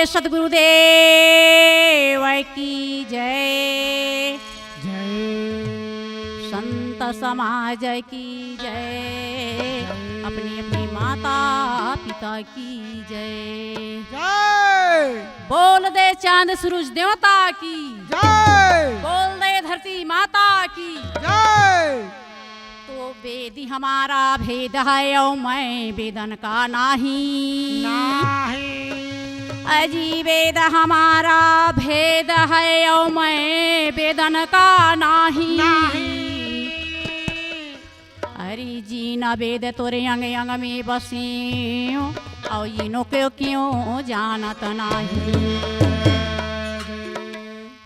सद्गुरुदेव की जय। जय संत समाज की जय। अपनी अपनी माता पिता की जय। जय बोल दे चांद सूरज देवता की जय बोल दे धरती माता की जय। तो वेदी हमारा भेद है और मैं वेदन का नाही। अजी वेद हमारा भेद है और मैं वेदन का नाही। हरि जी न वेद तोरे अंग अंग में बसी और इनो क्यों जानत नाही।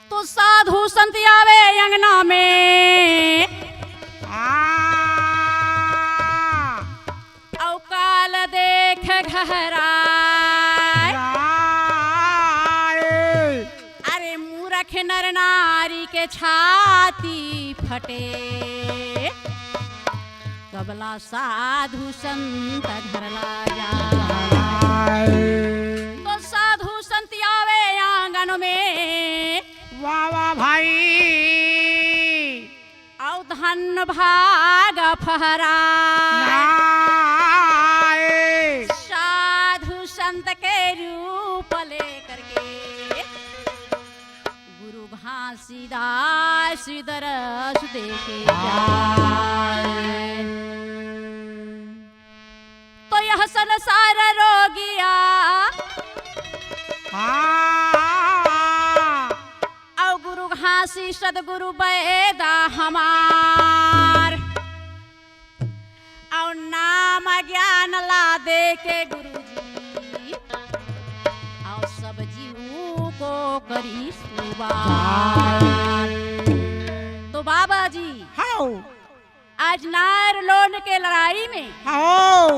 तो साधु संत आवे अंगना में और काल देख घहराए। अरे मूर्ख नर नारी के छाती फटे कबला साधु संत घर ला जाए। तो साधु संत आवे आंगन में वाह वाह भाई औ धन भाग फहराए। साधु संत के रूप लेकर के गुरु घासीदास दरस देखे जाए। तो यह संसार रोगिया और गुरु घासी सदगुरु बैदा हमार और नाम ज्ञान ला दे के गुरु जी और सब जीव को करी सुबार। तो बाबा जी हाउ आज नार लोन के लड़ाई में हाउ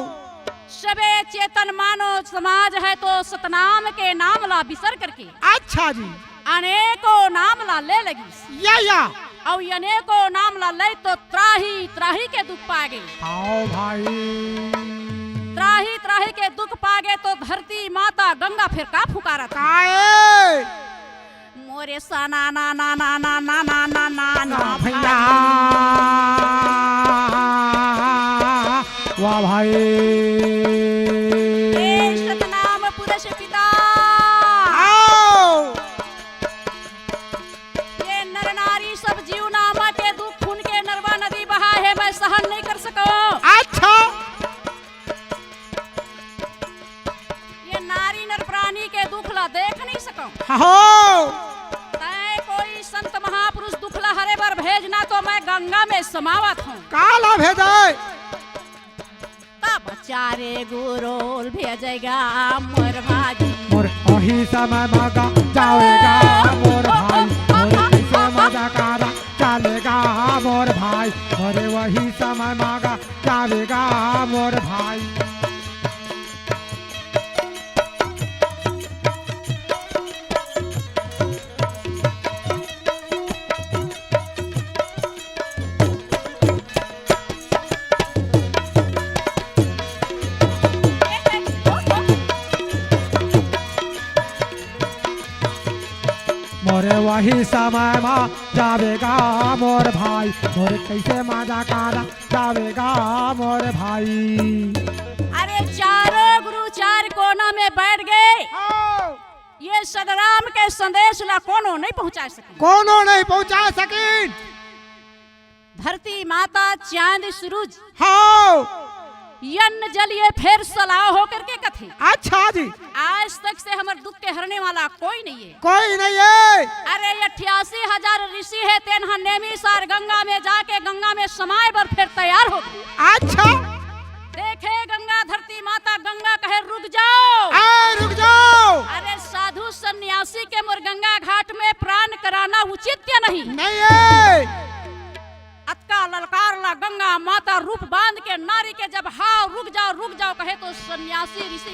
सबे चेतन मानो समाज है तो सतनाम के नाम ला बिसर करके अच्छा जी अनेकों नाम ला ले लगी। या और अनेकों नाम ला ले तो त्राही त्राही के दुख पागे। हाउ भाई त्राही त्राही के दुख पागे तो धरती माता गंगा फिर का पुकारत काए मोरे सना ना ना ना ना ना ना ना ना ना भैया वाह भाई सतनाम पुरुष पिता। ये नर नारी सब जीव नामा के दुख खून के नरवा नदी बहा है मैं सहन नहीं कर सको। अच्छा ये नारी नर प्राणी के दुख ला देख नहीं सको। हाउ तय कोई संत महापुरुष दुख ला हरे बार भेजना तो मैं गंगा में समावत हूँ। काला भेजाए चारे गुरोल भेजेगा मोर भाजी मोर वही समय मगा जाएगा मोर भाई मोर कैसे मजा करा चलेगा मोर भाई मोरे वही समय मगा जाएगा मोर भाई। मोरे वही समय में जावेगा मोर भाई मोर कैसे मजा करा जावेगा मोर भाई। अरे चारों गुरु चार कोना में बैठ गए। ये सदराम के संदेश ला कोनो नहीं पहुंचा सके। कोनो नहीं पहुंचा सके। धरती माता चांद सूरज हाँ यन्न जलिए फिर सलाह होकर के कथे। अच्छा जी आज तक से हमारे दुख के हरने वाला कोई नहीं है। कोई नहीं है। अरे 88,000 ऋषि है तेनहा नेमी सार गंगा में जाके गंगा में समाये पर फिर तैयार हो। अच्छा देखे गंगा धरती माता गंगा कहे रुक जाओ रुक जाओ। अरे साधु सन्यासी के मोर गंगा घाट में प्राण कराना उचित या नहीं है। अतका ललकार ला गंगा माता रूप बांध के नारी के जब हाँ रुक जाओ कहे तो सन्यासी ऋषि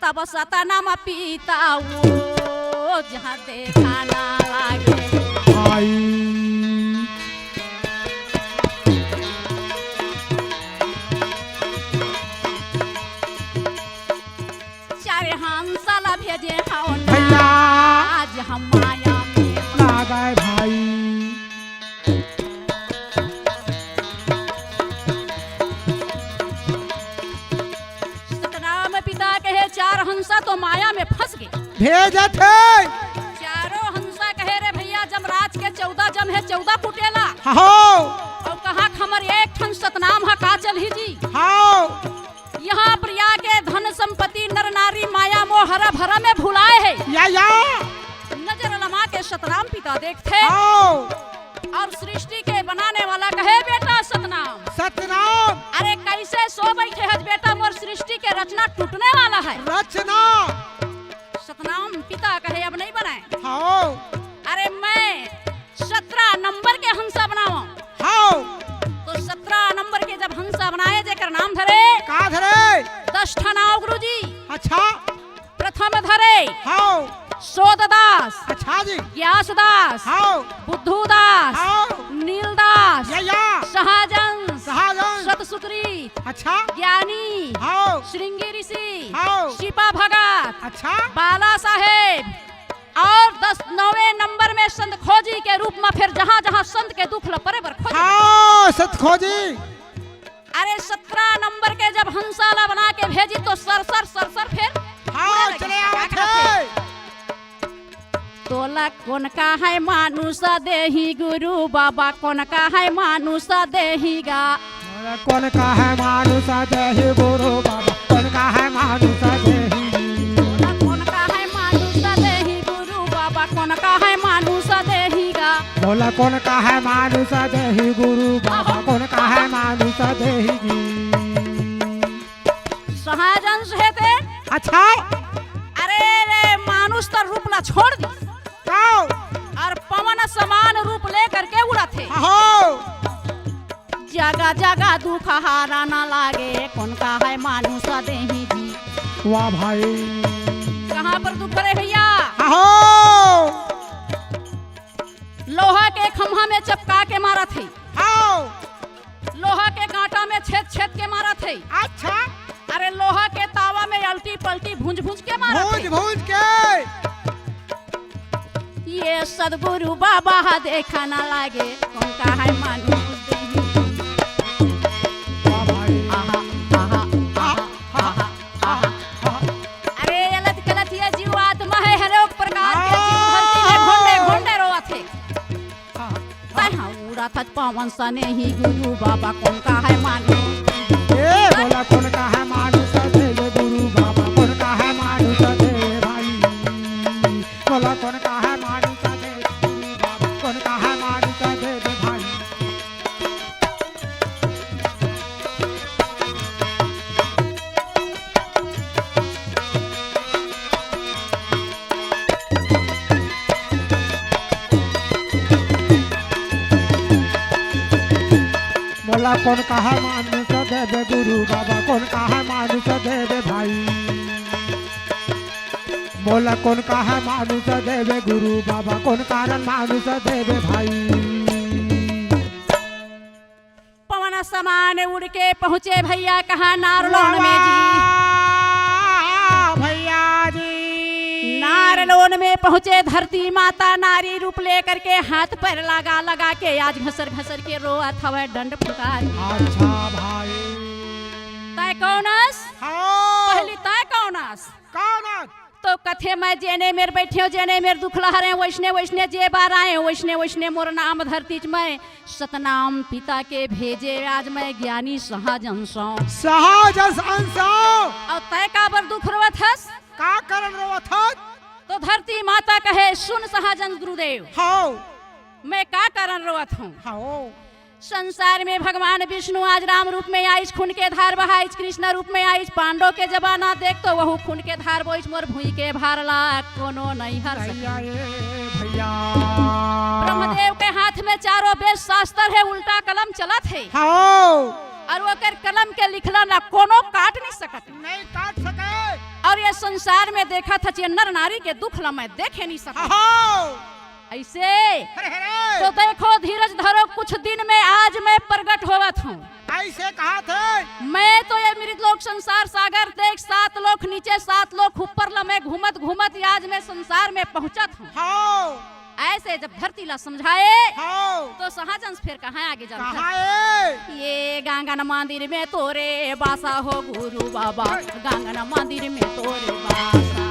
तब सतनाम पीता वो जहाँ देखा ना लागे। भेजे थे। चारों हंसा कहे रे भैया जमराज के 14 जम है 14 कुटेला हो और कहा खमर एक ठन सतनाम है का चल ही जी। हो यहाँ प्रिया के धन संपत्ति नर नारी माया मोह हरा भरा में भुलाए है। या नजर लमा के सतनाम पिता देखते हो और सृष्टि के बनाने वाला कहे बेटा सतनाम। सतनाम अरे कैसे सो बैठे है बेटा मोर सृष्टि के रचना टूटने वाला है। रचना सतनाम पिता कहे अब नहीं बनाए। हो अरे मैं 17 नंबर के हंसा बनाऊं। हो तो 17 नंबर के जब हंसा बनाए जेकर नाम धरे का धरे 10 ठनाव गुरुजी। अच्छा प्रथम धरे हो सोददास, अच्छा जी व्यासदास, हो बुद्धूदास, हो नीलदास, या सहजन, सहाजन सतसुकृत, अच्छा ज्ञानी, हो श्रृंगी ऋषि, हो शिपा भगत, अच्छा बाला साहेब और 9वें नंबर में संत खोजी के रूप में फिर जहाँ जहाँ संत के दुख लपरे बर खोजी। हाँ सत खोजी। अरे 17 नंबर के जब हंसाला बना के भेजी तो सरसर फिर हाँ चले आवत है। तोला कौन का है मानुष देही गुरु बाबा कौन का है मानुष देहीगा। कौन का है मानुष देही गुरु बाबा कौन का है मानुष देही। कौन का है मानुष देही गुरु बाबा कौन का है मानुष देहीगा। बोला कौन का है मानुष देही गुरु बाबा कौन का है मानुष देही जी। सहजन से थे। अच्छा अरे रे मानुष तो रूप ला छोड़ दी और पवन समान रूप लेकर के उड़ा थे। जगा जगा दुख हारा ना लागे कौन का है मानुष देही जी। वाह भाई कहाँ पर दुख रे भैया। हो लोहा के खम्भा में चपका के मारा थे। हो लोहा के कांटा में छेद छेद के मारा थे। अच्छा अरे लोहा के तावा में अलटी पलटी भूंज भूंज के मारा थे। भूंज के ये सदगुरु बाबा देखा ना लागे कौन का है मानुष देही। वाह भाई आहा आहा आहा आहा आहा। अरे अलत गलत ये जीव आत्मा है हर एक प्रकार के जीव धरती में घोंडे घोंडे रोआ थे। तहाँ उड़ा था पवन सने ही गुरु बाबा कौन का है मानुष। ए बोला कौन का है मानुष देव गुरु बाबा कौन का है मानुष देव भाई। बोला कौन का है मानुष देव गुरु बाबा कौन का है मानुष देव भाई। बोला कौन का है मानुष देव गुरु बाबा कौन का है मानुष देव भाई। बोला कौन का है मानुष देव गुरु बाबा कौन कारण मानुष देव भाई। पवन समान उड़ के पहुँचे भैया कहा नारलोन में जी। भैया जी नारलोन में पहुँचे धरती माता नारी रूप लेकर के हाथ पैर लगा लगा के आज घसर घसर के रोआ था दंड पुकार। अच्छा भाई तय कौनस पहली तय कौनस कौन तो कथे मैं जेने मेर बैठे जेने मेर दुख लहरे वैष्णे वैष्णे जे बार आए वैष्णे वैष्णे मोर नाम धरती मैं सतनाम पिता के भेजे आज मैं ज्ञानी सहजन सो। सहजस अंसो और तय का बर दुख रोवत हस का करन रोवत हस। तो धरती माता कहे सुन सहजन गुरुदेव हो मैं का कारण रोवत हूँ। हो संसार में भगवान विष्णु आज राम रूप में आइस खून के धार बहाइस कृष्ण रूप में आइस पांडव के जबाना देख तो वहु खून के धार बोइस मोर भूई के भारला कोनो नहीं हर भैया भैया। ब्रह्मदेव के हाथ में चारों वेद शास्त्र है उल्टा कलम चलत है। हो और वो कर कलम के लिखला ना कोनो काट नहीं सकत नहीं काट सके। और ये संसार में देखा था कि नर नारी के दुख ला मैं देखे नहीं सकता ऐसे। तो देखो धीरज धरो कुछ दिन में आज मैं प्रकट होवत हूँ। ऐसे कहा थे मैं तो ये मृतलोक संसार सागर देख 7 लोक नीचे 7 लोक ऊपर ला मैं घूमत घूमत आज मैं संसार में पहुँचत हूँ। ऐसे जब धरती ला समझाए तो सहजन फिर कहाँ आगे जाता ये गांगन मंदिर में तोरे बासा हो गुरु बाबा गांगन मंदिर में तोरे बासा।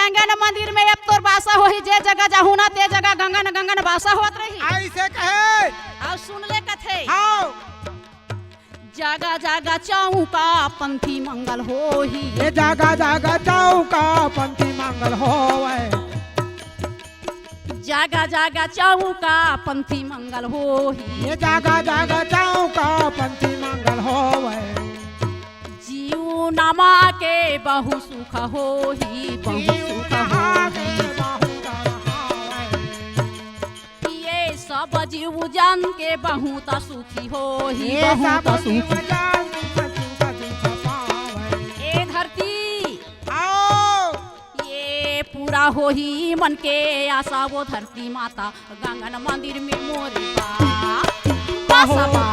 गंगन मंदिर में अब तोर बासा होही जे जगह जाहू ना ते जगह गंगन गंगन बासा होत रही। ऐसे कहे और सुन ले कथे हाँ जागा जागा चौका पंथी मंगल होही। ये जागा जागा चौका पंथी मंगल होवे। जागा जागा चौका पंथी मंगल होही। ये जागा जागा चौका पंथी मंगल होवे। जीव नमा के बहु सुख होही बहु सुख होही। ये सब जीव जन के बहुत सुखी होही बहुत सुखी। ए धरती ये पूरा होही मन के आशा वो धरती माता गंगन मंदिर में मोरे बासा बा।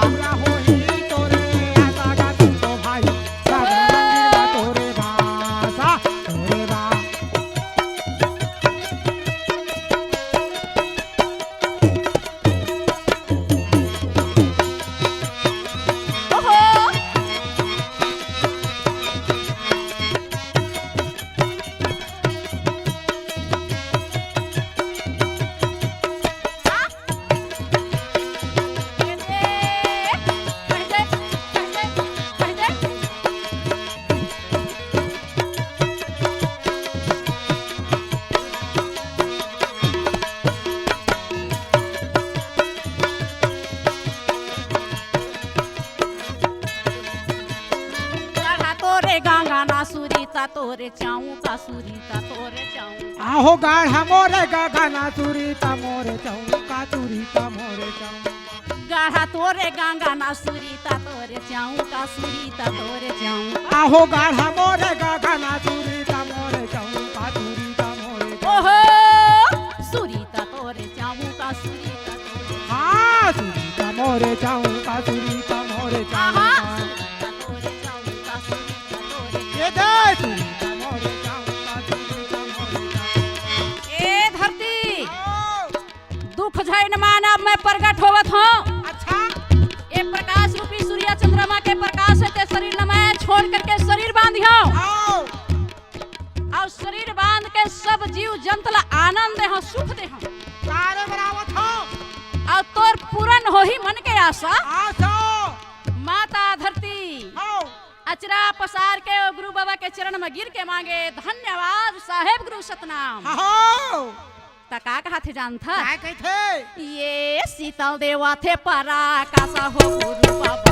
तोरे चाऊ का सुरीता तोरे चाऊ। आहो गाढ़ा मोरे गगना सुरीता मोरे चाऊ का सुरीता मोरे चाऊ। गाढ़ा तोरे गंगना सुरीता तोरे चाऊ का सुरीता तोरे चाऊ। आहो गाढ़ा मोरे गगना सुरीता मोरे चाऊ का सुरीता मोरे चाऊ। ओहो सुरीता तोरे चाऊ का सुरीता तोरे। हाँ सुरीता मोरे चाऊ का सुरीता मोरे चाऊ। ए धरती दुख झैन मानव में प्रकट होवत हूँ। अच्छा ये प्रकाश रूपी सूर्य चंद्रमा के प्रकाश से ते शरीर नमाय छोड़ करके शरीर बांधियो और शरीर बांध के सब जीव जंतु ला आनंद दे सुख दे सारे बरावत हो और तोर पूरन होही मन के आशा। आशा माता धरती अचरा पसार के गुरु बाबा के चरण में गिर के मांगे धन्यवाद साहेब गुरु सतनाम। तका कहा थे जानता ये शीतल देवा थे पराकाशा हो गुरु बाबा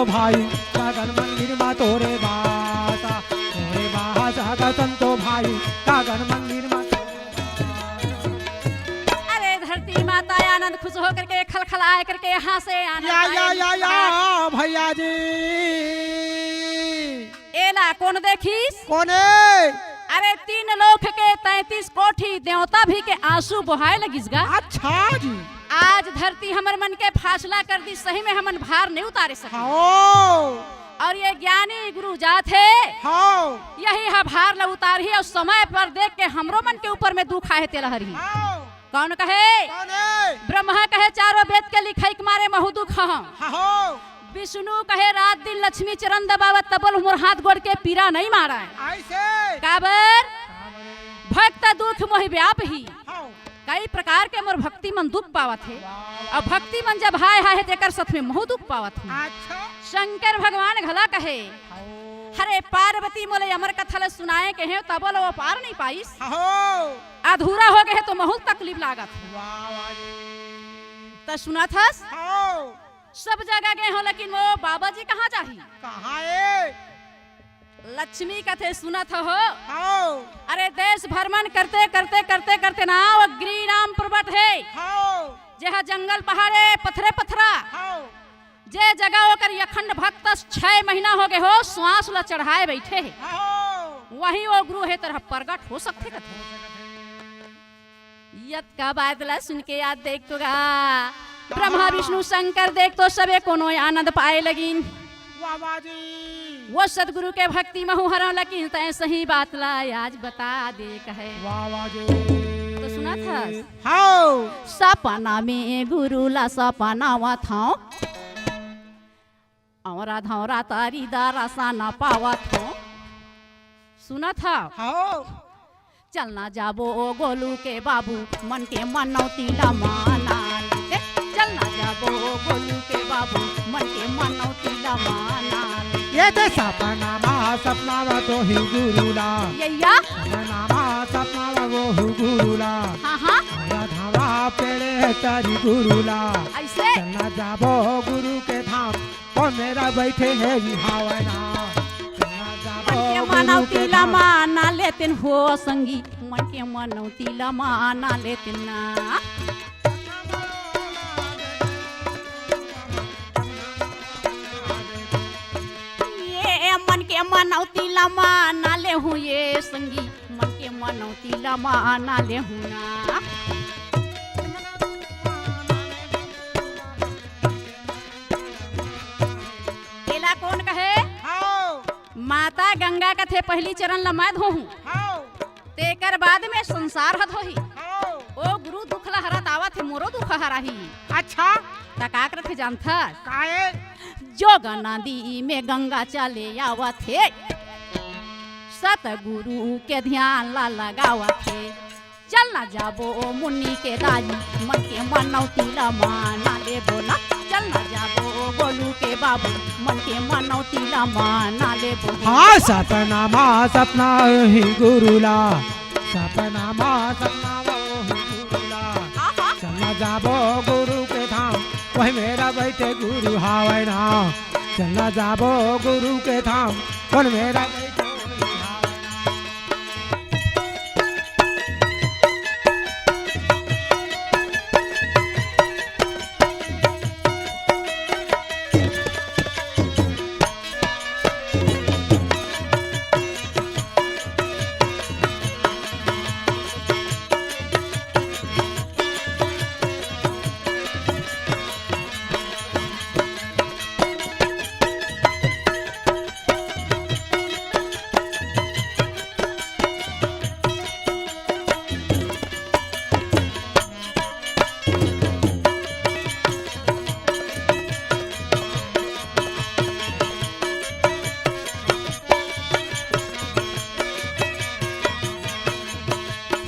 भाई गगन मंदिर में तोरे बासा संतो भाई गगन मंदिर में। अरे धरती माता आनंद खुश होकर के खलखलाए करके यहाँ से या भैया जी एला कौन देखीस कोने। अरे 3 लोक के 33 कोठी देवता भी के आंसू बहाए लगिस गा। अच्छा जी आज धरती हमर मन के फासला कर दी सही में हमन भार नहीं उतारे सके। और ये ज्ञानी गुरु जात है यही है भार ल उतारी और समय पर देख के हमरो मन के ऊपर में दुख आए तेलहरी। कौन कहे ब्रह्मा कहे चारों वेद के लिखाई के मारे महु दुख विष्णु कहे रात दिन लक्ष्मी चरण दबावत तबल मोर हाथ गोड़ के पीरा नहीं मारा है। काबर भक्त दुख मोहि व्याप ही कई प्रकार के मोर भक्ति मन दुख पावत है और भक्ति मन जब हाय हाय तेकर सत में मोह दुख पावत है। शंकर भगवान घला कहे हरे पार्वती मोले अमर कथा ले सुनाए के है तबल वो पार नहीं पाइस अधूरा हो गए तो बहुत तकलीफ लागत त सुना थस सब जगह गए हो लेकिन वो बाबा जी कहाँ जाही? कहाँ है? लक्ष्मी कथे सुनत हो। हाँ अरे देश भ्रमण करते करते करते करते ना वो गिरी नाम पर्वत है, हाँ जहाँ जंगल पहाड़े पथरे पथरा, हाँ जे जगह ओकर यखंड भक्त 6 महीना हो गए हो श्वास ला चढ़ाए बैठे है, हाँ वही वो गुरु है तरह प्रगट हो सकते कथे। यत का बात ला सुन के याद देख तो गा ब्रह्मा विष्णु शंकर देख तो सबे कोनो आनंद पाए लगिन। बाबा जी वो सदगुरु के भक्ति महु हरा लेकिन तय सही बात ला आज बता दे कहे। बाबा जी तो सुना था हाँ सपना में गुरु ला सपना वा था औरा धौरा तारी दारा सा ना पावा था। सुना था हाँ चलना जाबो ओ गोलू के बाबू मन के मनौती ला माना ले। चलना जाबो ओ गोलू के बाबू मन के मनौती ला माना ले। ये तो सपना मा सपना वा तो ही गुरुला यैया सपना मा सपना वा वो ही गुरुला हाँ हाँ आया धावा पेड़े तारी गुरुला ऐसे चलना जाबो गुरु के धाम और मेरा बैठे है रिहावना चलना जाबो मन के गुरु मनौती के ला धाम माना लेतिन हो संगी मन के मनौती ला माना लेतिन ना। ये मन के मनौती ला माना ले हूँ ये संगी मन के मनौती ला माना ले हूँ ना। केला कौन कहे? हाँ माता गंगा कथे पहली चरण लमा धोहूं हाँ तेकर बाद में संसार हद होही। हाँ ओ गुरु दुखला हरत आवत है मोरो दुख हराही। अच्छा तका करथे जानथा काहे? जोग नदी में गंगा चले आवत है सतगुरु के ध्यान ला लगावत है। चल ना जाबो ओ मुन्नी के राजी मन के मनौती ला माना ले बोला। चल ना जाबो ओ गोलू के बाबू मन के मनौती ला माना ले बोला। हाँ सपना मा सपना ही गुरुला सपना मा सपना वो ही गुरुला आहा चलना जाबो गुरु के धाम वही मेरा बैठे गुरु हावना चलना जाबो गुरु के धाम वही मेरा बैठे गुरु हावना।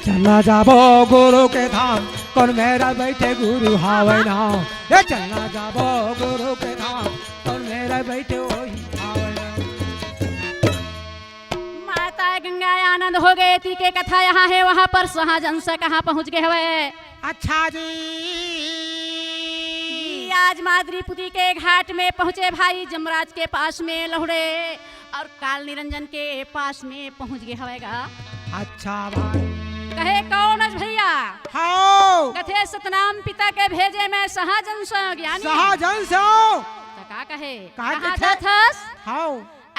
चलना जाबो गुरु के धाम कौन मेरा बैठे गुरु हावना ये चलना जाबो गुरु के धाम कौन मेरा बैठे वही हावना। माता गंगा आनंद हो गए थी के कथा यहाँ है वहाँ पर शाहजहां से कहाँ पहुँच गए हुए। अच्छा जी आज माद्रीपुरी के घाट में पहुँचे भाई जमराज के पास में लहुड़े और काल निरंजन के पास में पहुँच गए हवेगा। अच्छा भाई कहे कौन है भैया? हाँ कथे सतनाम पिता के भेजे में शाहजहां से ज्ञानी शाहजहां से तो का कहे का कहाँ कथे? जाथस? हाँ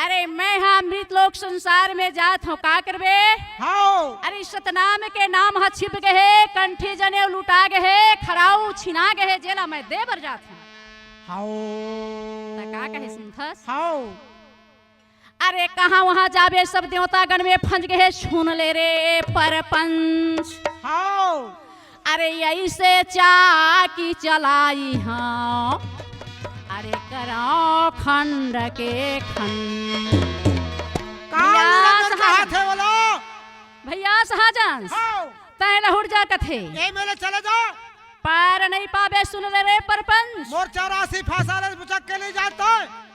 अरे मैं हाँ अमृत लोक संसार में जात हूँ का करबे? हाँ अरे सतनाम के नाम हा छिप गए कंठी जने लुटा गए खराऊ छिना गए जेला मैं दे बर जात हूँ। हाँ तो का कहे सुनथस? हाँ अरे कहाँ वहाँ जाबे सब देवता गण में फंस गए छून ले रे परपंच। हाँ अरे ऐसे चाकी चलाई हाँ अरे कराओ खंड के खंड। कहाँ थे बोलो? भैया शाहजहां हाँ तय लहुड़ जा कथे ये मेले चले जा पार नहीं पाबे सुन ले रे परपंच। मोर 84 फासाले बुचक के लिए जाता है।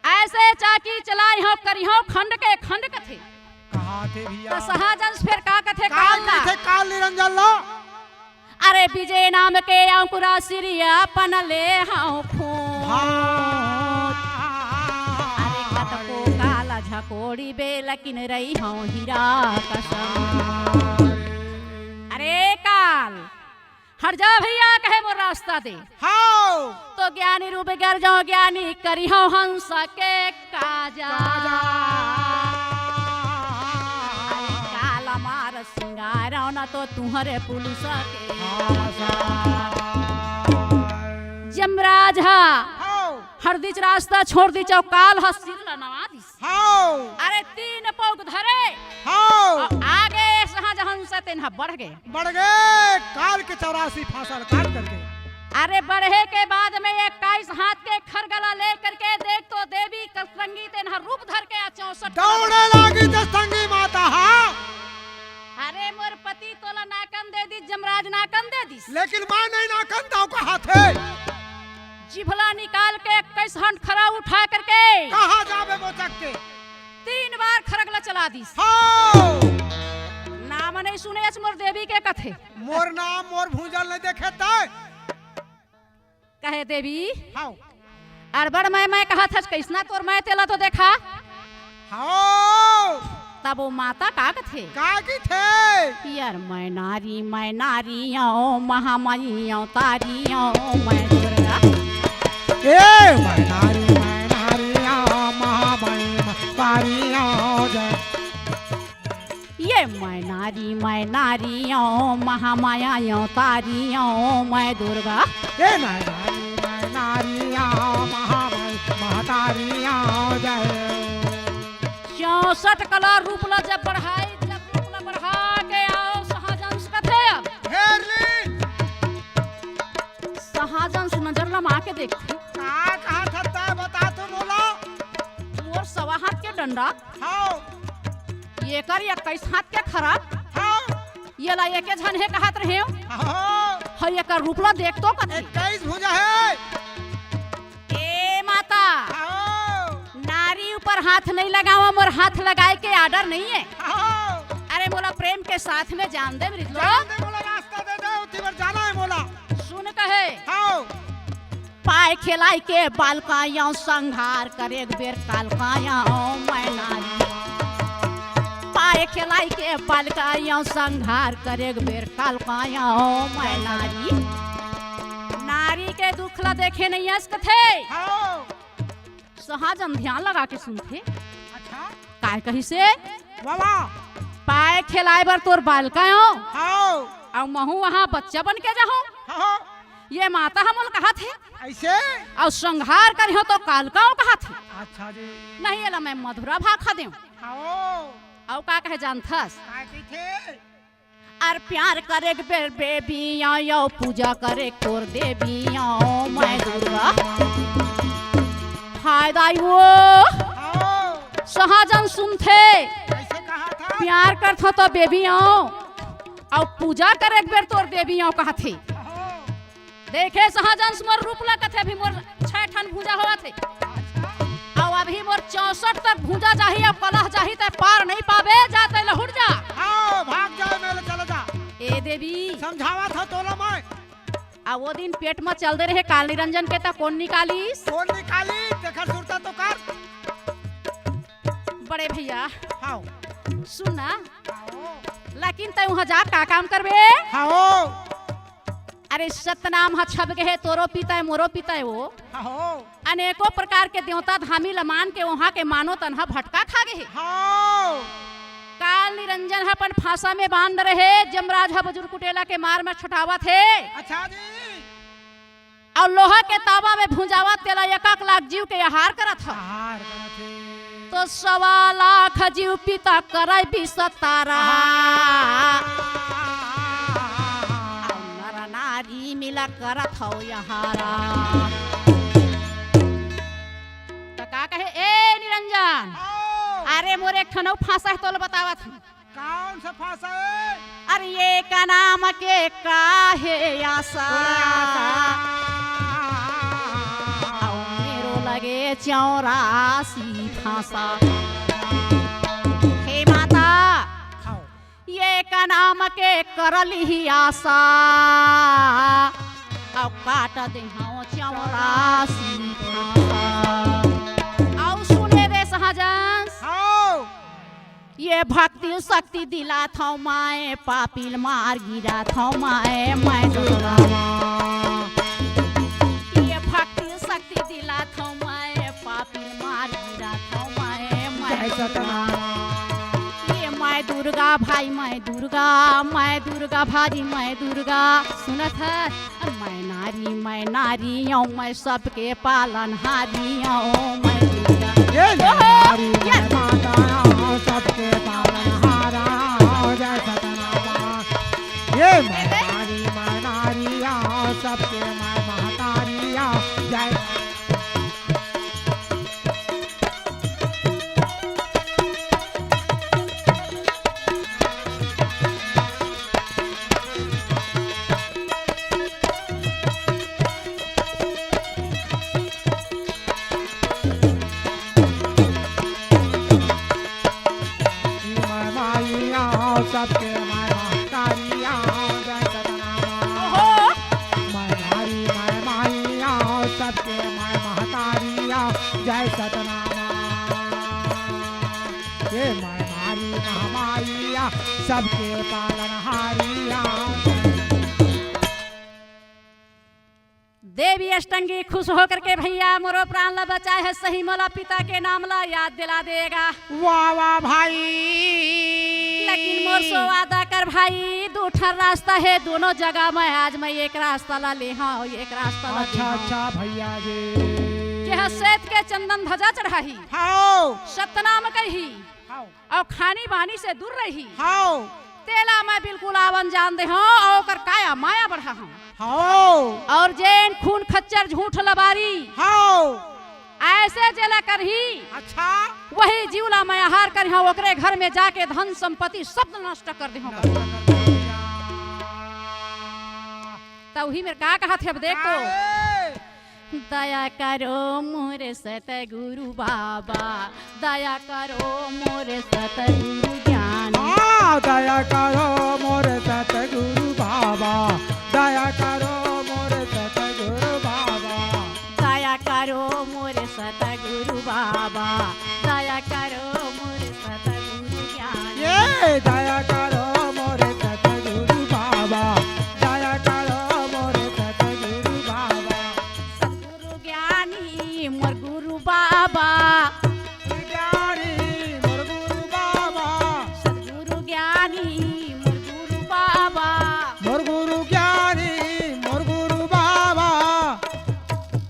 ऐसे चाकी चलाई हो करी हो खंड के खंड कथे। कहाँ थे भैया? तो शाहजहां फिर का कथे काल काल ला? थे काल निरंजन लो अरे विजय नाम के अंकुरा सिरिया पन ले हाउ खून अरे कतको काला झकोड़ी बे लेकिन रही हूँ हीरा कसम। अरे काल हट जा भैया कहे मोर रास्ता दे। हाँ तो ज्ञानी रूप गर जाओ ज्ञानी करी हो हंस के काजा। काल मार सिंगार न तो तुम्हारे पुलिस के जमराज हरदिच रास्ता छोड़ दी चौकाल हसिर नवा दिस। अरे 3 पौक धरे आगे शाहजहां से तेनहा बढ़ गए काल के 84 फासल काट करके। अरे बढ़े के बाद में 21 हाथ के खरगला ले करके देख तो देवी कसरंगी तेनहा रूप धर के 64 दौड़े लागी दस्तंगी माता। अरे मोर पति तोला नाकन दे दी जमराज नाकन दे दी लेकिन मैं नहीं नाकन दाव का हाथ है। जिभला निकाल के 21 हाथ खरा उठा करके कहाँ जावे मोचक के 3 बार खरगला चला दी। नाम नहीं सुने मोर देवी के कथे। मोर नाम मोर भूजल नहीं देखे तय कहे देवी अरबड़ मैं कहा था कैसना तोर मैं तेला तो देखा। तब वो माता का कथे का की थे यार मैं नारी महामाई तारी मैं दुर्गा। ए मैं नारी महामाई तारी जय। ये मैं नारी महामाया तारी मैं दुर्गा। ए मैं नारी महामाई महतारी जय। 64 कला रूपला जब बढ़ा के आओ शाहजहां कथे शाहजहां नजर लमा के देखते कहा था बता तो बोला। मोर 1.25 हाथ के डंडा ये कर 21 हाथ के खरा ये ला एक झन है कहत रहे हो ये कर रूपला देख तो कथे 21 भुजा है। ए माता नारी ऊपर हाथ नहीं लगावा मोर हाथ लगाए के आर्डर नहीं है। अरे मोला प्रेम के साथ में जान दे मृत लोग रास्ता दे दे उतिवर जाना है मोला। सुन कहे पाए खिलाई के बालकाया संहार करे एक बेर कालकाया मैं नारी। पाए खिलाई के बालकाया संहार करे एक बेर कालकाया मैं नारी। नारी के दुखला देखे नहीं है कथे शाहजहां ध्यान लगा के सुनते। अच्छा काय कही से बाबा पाए खिलाए बर तोर बालकायो और महू वहाँ बच्चा बन के जाओ। ये माता हमल कहा थे ऐसे और संहार करियो तो कालकाओ कहा थे। अच्छा जी नहीं एला मैं मधुरा भाखा देऊं और का कहे जानथस और प्यार करे बेर बेबिया यो पूजा करे तोर देविया मैं दुर्गा। फायदा वो शाहजहां सुनते प्यार करथो तो बेबिया और पूजा करे एक बेर तोर देविया कहा थे। देखे शाहजहां मोर रूपला कथे भी मोर 6 ठन भूजा हुआ थे और अभी मोर 64 तक भूजा जाही और कलह जाही ते पार नहीं पावे जाते लहुट जा। भाग जाए मेले चले जा। ए देवी समझावा था तोला मैं आ वो दिन पेट में चल दे रहे काल निरंजन के ता कौन निकाली देखा सुरता तो कर बड़े भैया सुनना लेकिन तय वहां जा का काम करबे। अरे सतनाम हा छब गए तोरो पिता है मोरो पिता है वो अनेकों प्रकार के देवता धामी लमान के वहाँ के मानो तनहा भटका खा गए। काल निरंजन अपन फांसा में बांध रहे जमराज बुजुर्ग कुटेला के मार में छुटावा थे। अच्छा जी और लोहा के तावा में भुंजावा तेला 1 लाख जीव के आहार करत था। तो 1.25 लाख जीव पिता कराई भी सतारा नर नारी मिला करत हो यहारा। तो का कहे ए निरंजन अरे मोरे एक ठनौ फांसा है तो बतावा था कौन सा फांसा है। अरे ये का नाम के काहे आशा मेरो लगे 84 फांसा। हे माता ये का नाम के करली ही आशा और काट दे हाँ 84 फांसा। और सुने दे सहजन ये भक्ति शक्ति दिला था माए पापिल मार गिरा था माए मैं दुर्गा ये भक्ति शक्ति दिला था माए पापिल मार गिरा था माए मैं ये मैं दुर्गा भाई मैं दुर्गा भाजी मैं दुर्गा सुनत है मैं नारी हूँ मैं सबके पालन हारी हूँ मैं दुर्गा सबके पालनहारा जय सतनामा ये मैं नारिया सबके मैं महतारिया जय सबके मैं महतारिया जय सतनामा मैं माइया सबके मैं महतारिया जय सतनामा ये मैं महामाइया सबके पालनहारिया। देवी अष्टंगी खुश होकर के भैया मोरो प्राण ला बचा है सही मोला पिता के नाम ला याद दिला देगा। वाह वाह भाई लेकिन मोर सो वादा कर भाई दूठा रास्ता है दोनों जगह में आज मैं एक रास्ता ला ले हाँ एक रास्ता ला अच्छा भैया जी के श्वेत के चंदन ध्वजा चढ़ाही सतनाम कही और खानी बानी से दूर रही तेला मैं बिल्कुल आवन जान दे हाँ और कर काया माया बढ़ा हूँ और जैन खून खच्चर झूठ लबारी ऐसे जला कर ही अच्छा वही जीवला मैं हार कर हाँ ओकरे घर में जाके धन संपत्ति सब नष्ट कर दे हाँ तो वही मेरे का कहा थे अब देखो दया करो मोरे सतगुरु बाबा दया करो मोरे सतगुरु ज्ञान दया करो मोरे सतगुरु बाबा दया करो मोरे सतगुरु बाबा दया करो मोरे सतगुरु बाबा दया करो मोरे सतगुरु ज्ञान ये दया करो मोरे सतगुरु बाबा दया करो मोरे सतगुरु बाबा सतगुरु ज्ञानी मोर गुरु बाबा ज्ञानी मोर गुरु बाबा सतगुरु ज्ञानी मोर गुरु बाबा मोर गुरु ज्ञानी मोर गुरु बाबा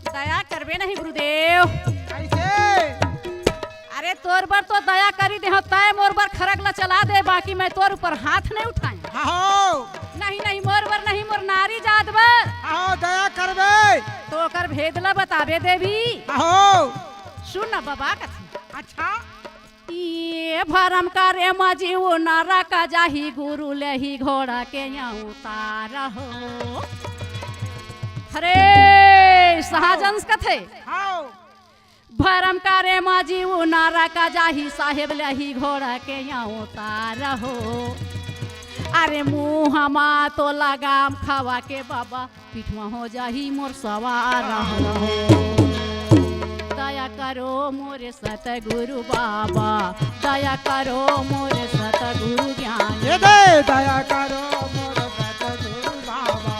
दया करबे नहीं गुरुदेव कैसे अरे तोर पर तो दया करी दे तय मोर पर खरक ला चला दे बाकी मैं तोर ऊपर हाथ नहीं उठाए नहीं मोर बर नहीं मोर नारी जात बर दया करबे तो कर भेद ला बताबे देवी सुन ना बाबा कथी अच्छा ये भरम करे मजी वो नारा का जाही गुरु ले ही घोड़ा के यहाँ उतार हो अरे सहजंस कथे भरम करे माजी वो नारा का जाही साहेब लही घोड़ा के यहाँ उतार हो अरे मुँह मा तो लगाम खावा के बाबा पीठवा हो जाही मोर सवार हो दया करो मोरे सतगुरु बाबा दया करो मोरे सतगुरु ज्ञान ये दे दया करो मोरे सतगुरु बाबा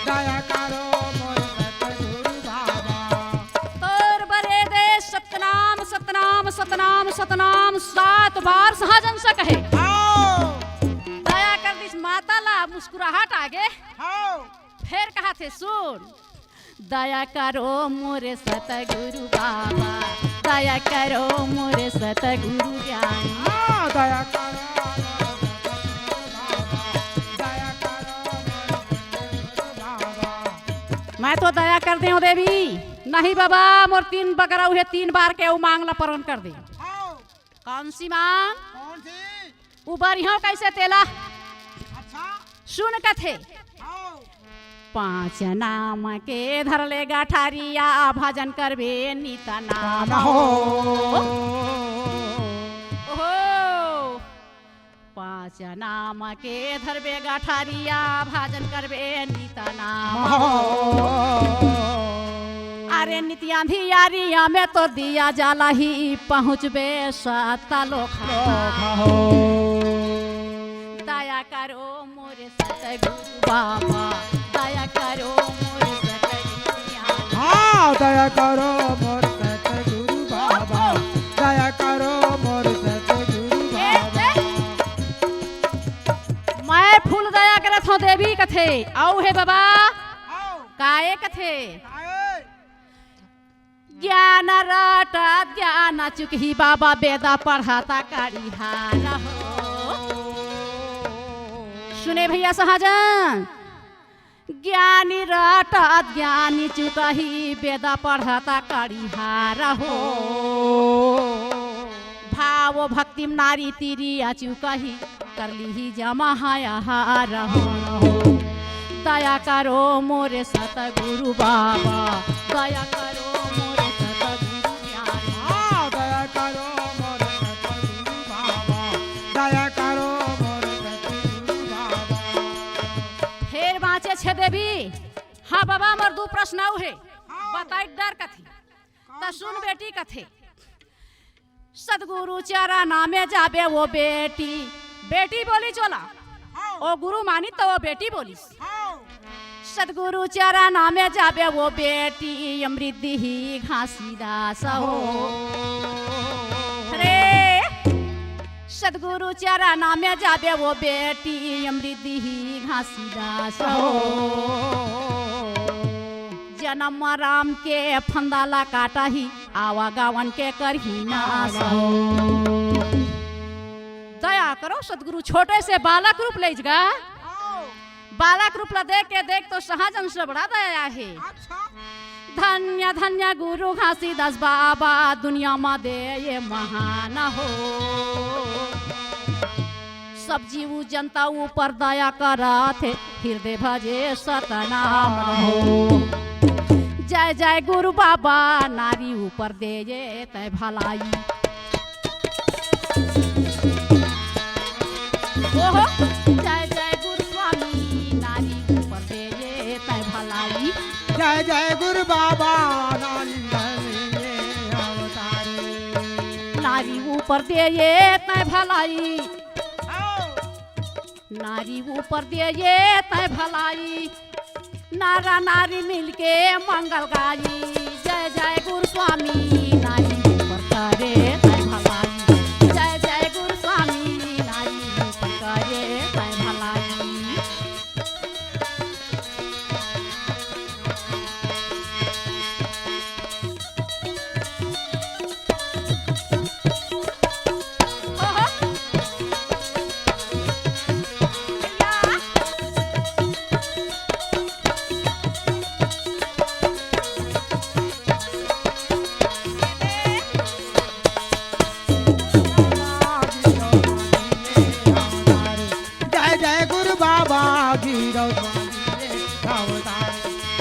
दया करो मोरे सतगुरु बाबा तोर बरे दे सतनाम सतनाम सतनाम सतनाम 7 बार सहजन से कहे दया कर दिस माता ला मुस्कुराहट आगे फिर कहा थे सुन दया करो मोरे सतगुरु बाबा दया करो मोरे सतगुरु ज्ञान दया करो मैं तो दया कर दे देवी नहीं बाबा मोर 3 बकरा हुए 3 बार के वो मांगला परवन कर दे कौन सी मांग कौन सी उबरिया कैसे तेला अच्छा सुन कथे 5 नाम के धर ले गाठारिया भजन करबे निता नाम हो ओहो 5 नाम के धरबे गाठारिया भजन करबे निता नाम हो नित्यांधी यारिया में तो दिया जाला ही पहुँचबे सता लोखा हो दया करो मोरे सतगुरु बाबा दया करो मोरे सतगुरु हाँ दया करो मोर सतगुरु बाबा दया करो मोर सतगुरु बाबा मैं फूल दया करत हूँ देवी कथे आओ हे बाबा आओ काए कथे आए ज्ञान रटा ज्ञान चुकी बाबा वेदा पढ़ाता करिहार हो सुने भैया शाहजहां ज्ञानी रटा ज्ञानी चुकही वेदा पढ़ाता करिहार हो भाव भक्ति नारी तीरी चुकही करली ही जमा हार हो दया करो मोरे सतगुरु बाबा दया करो मोरे सतगुरु प्यारे हाँ दया करो मोर सतगुरु बाबा दया करो मोर सतगुरु बाबा फिर बाँचे छे देवी हाँ बाबा मोर दू प्रश्न आउ है बताई डर कथी त सुन बेटी कथे सदगुरु चारा नामे जाबे वो बेटी बेटी बोली चोला ओ गुरु मानी तो वो बेटी बोली सदगुरु चारा नामे जाबे वो बेटी अमृति ही घासीदास हो अरे सदगुरु चारा नामे जाबे वो बेटी अमृति ही घासीदास हो जन्म राम के फंदाला काटा ही आवागमन के करही नाश हो दया करो सदगुरु छोटे से बालक रूप ले जगा बालक रूप ला देख तो शाहजहां से बड़ा दया है धन्य धन्य गुरु घासीदास बाबा दुनिया में दे ये महान हो सब जीव जनता ऊपर दया करत हृदय भजे सतनाम हो जय जय गुरु बाबा नारी ऊपर दे ये तय भलाई ओहो जय जय गुरु स्वामी नारी ऊपर दे ये तय भलाई जय जय गुरु बाबा नारी अवतारे नारी ऊपर दे ये तय भलाई नारी ऊपर दे ये तय भलाई नारा नारी मिलके मंगल गाई जय जय गुरु स्वामी नारी ऊपर करे तय भलाई जय जय गुरु स्वामी नारी ऊपर करे तय भलाई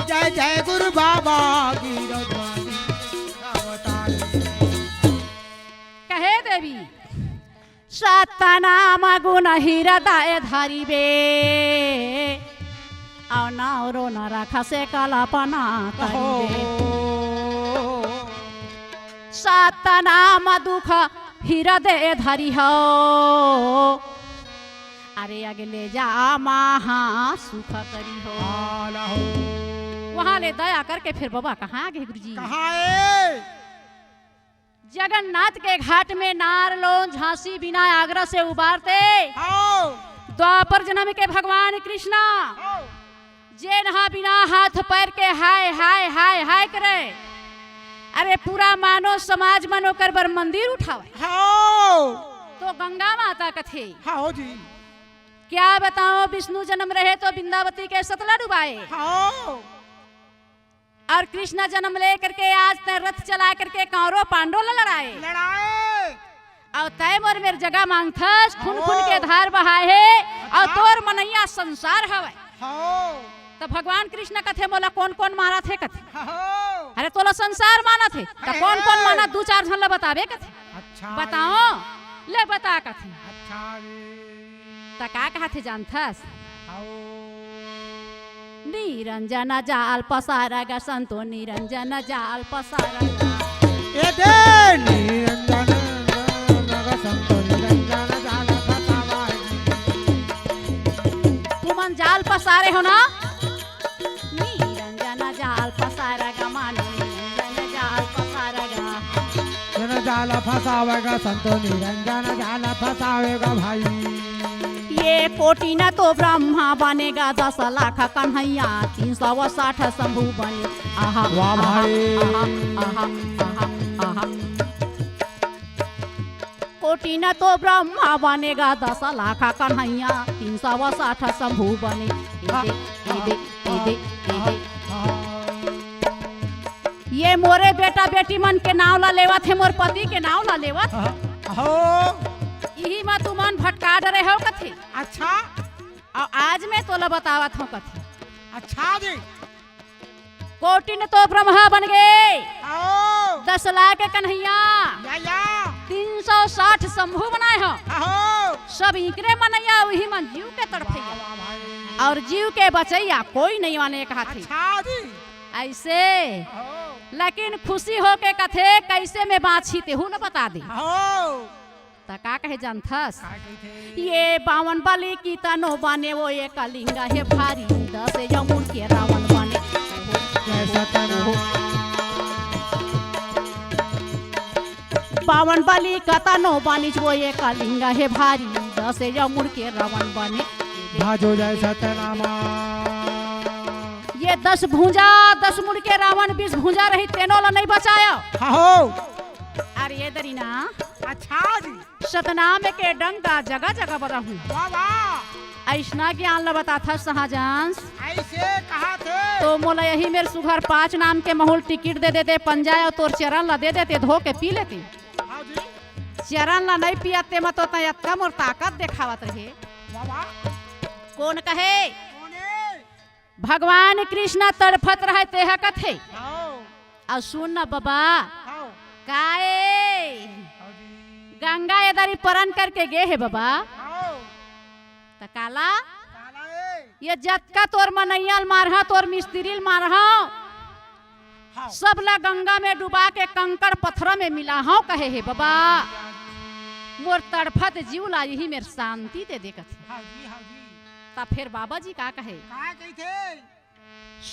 जय जय गुरु बाबा की अवतार कहे देवी सतनाम गुण हृदय धरिबे और नारो न रखा से कल्पना करिबे सतनाम दुख हृदय धरि हो अरे आगे ले जा महा सुख करी हो वहाँ ले दया करके फिर बाबा कहाँ गए गुरुजी जगन्नाथ के घाट में नारलोन झांसी बिना आगरा से उबारते द्वापर जन्म के भगवान कृष्णा जे नहा बिना हाथ पैर के हाय हाय हाय हाय करे अरे पूरा मानो समाज मनो कर बर मंदिर उठावे तो गंगा माता कथे जी क्या बताओ विष्णु जन्म रहे तो बिंदावती के सतला डुबाए और कृष्ण जन्म ले करके आज तय रथ चला करके कौरव पांडव लड़ाए और तय मोर मेर जगह मांगथस खून खून के धार बहाए है और तोर मनैया संसार हवे तो भगवान कृष्ण कथे मोला कौन कौन मारा थे कथे अरे तोला संसार माना थे तो कौन कौन माना दो चार झन बतावे कथे अच्छा बताओ ले बता कथे अच्छा तो का कहा थे जानथस निरंजन जाल पसारगा संतो निरंजन जाल पसारगा ए दे निरंजन नग संतो निरंजन जाल फसावाए तुमन जाल पसारे हो ना निरंजन जाल पसारगा मानो निरंजन जाल पसारगा जन जाल फसावेगा संतो निरंजन जाल फसावेगा भाई ये कोटि न तो ब्रह्मा बनेगा 10 लाख कन्हैया 360 शंभु बने आहा वाह भाई। आहा, आहा, आहा। कोटि न तो ब्रह्मा बनेगा 10 लाख कन्हैया 360 शंभु बने ए दे। ये मोरे बेटा बेटी मन के नाव ला लेवत है मोर पति के नाव ला लेवत हो यही में तुमन भटका डरे हो कथे अच्छा और आज मैं तोला बतावत हूँ कथे अच्छा जी कोटि न तो ब्रह्मा बन गए आओ 10 लाख के कन्हैया या 360 शंभु बनाए हो आओ सब इकरे मनैया वही मन जीव के तड़फैया और जीव के बचैया कोई नहीं माने कहा थी अच्छा जी ऐसे आओ लेकिन खुशी हो के कथे कैसे में बाछी तेहू न बता दे आओ त का कहे जानथस का कहते ये 52 बलि की तनो बने वो ये कलिंगा है भारी 10 यमुन के रावण बने जैसा तना 52 बलि का तनो बनी वो ये कलिंगा है भारी 10 यमुन के रावण बने भाजो जैसा तनामा ये 10 भुजा 10 मुड़ के रावण 20 भुजा रही तेनो ला नहीं बचाया आओ अरे ये दरीना अच्छा जी सतनाम के डंका जगह जगह बता हूँ वाह वाह ऐसना ज्ञान ला बता था शाहजहां ऐसे कहा थे तो मोला यही मेरे सुघर 5 नाम के महल टिकट दे देते पंजाय और तोर चरण ला दे देते धो के पी लेते हाँ जी चरण ला नहीं पियाते मत होता यत्का मोर ताकत देखावत रहे वाह वाह कौन कहे कौने भगवान कृष्ण तड़फत रहे तेह कथे आओ और सुन न बाबा आओ काए आओ जी गंगा इधर परन करके गे है बाबा आओ त काला काला ए ये जतका तोर मनैयल मारहा तोर मिस्त्री मारहा हाँ सब ला गंगा में डुबा के कंकड़ पत्थर में मिला हूँ कहे हे बाबा मोर तड़फत जीव ला यही मेर शांति दे देखत हाँ जी ता फिर बाबा जी का कहे का कहते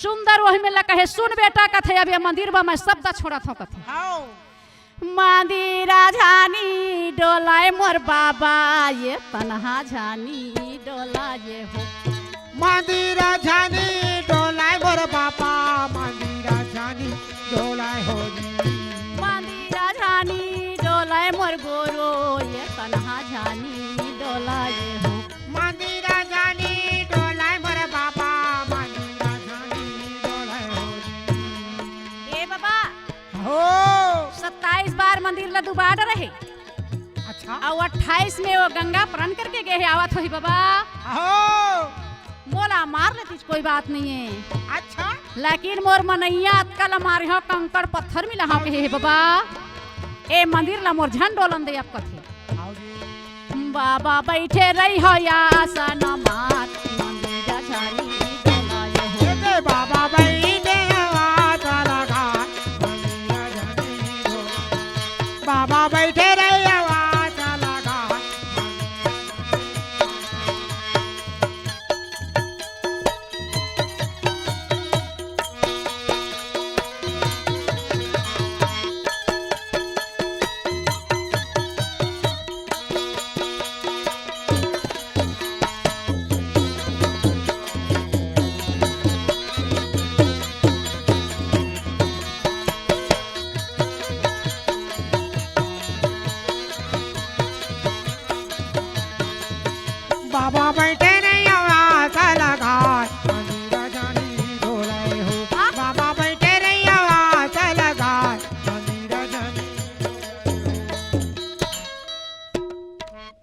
सुंदर वही में ला कहे सुन बेटा कथे अब ये मंदिर बा मैं सब दा छोड़त हूँ कथे आओ मंदिरा झानी डोलाए मोर बाबा ये तनहा झानी डोला ये हो मंदिरा झानी डोलाय मोर बापा मंदिरा झानी डोलाय हो मंदिरा झानी डोलाए मोर गोरो ये तनहा झानी डोला ये हो मंदिरा झानी डोलाय मोर बापा मंदिरा झानी डोलाय हो ए बाबा हो 27 बार मंदिर ला डुबा रहे अच्छा और 28 में वो गंगा प्रण करके गए है आवत होई बाबा आओ मोला मार लेती कोई बात नहीं है अच्छा लेकिन मोर मनैया कल मारे हो कंकड़ पत्थर मिला हो के हे बाबा ए मंदिर ला मोर झंड डोलन दे आप कथे आओ जी बाबा बैठे रही हो या आसन मार मंदिरा झानी डोलाए हो ये बाबा बैठे आवाज लगा मंदिरा झानी डोलाय बाबा बैठे रे आवाज लगा बाबा बैठे नहीं आवाज लगा मंदिरा झानी डोलाय हो बाबा बैठे नहीं आवाज लगा मंदिरा झानी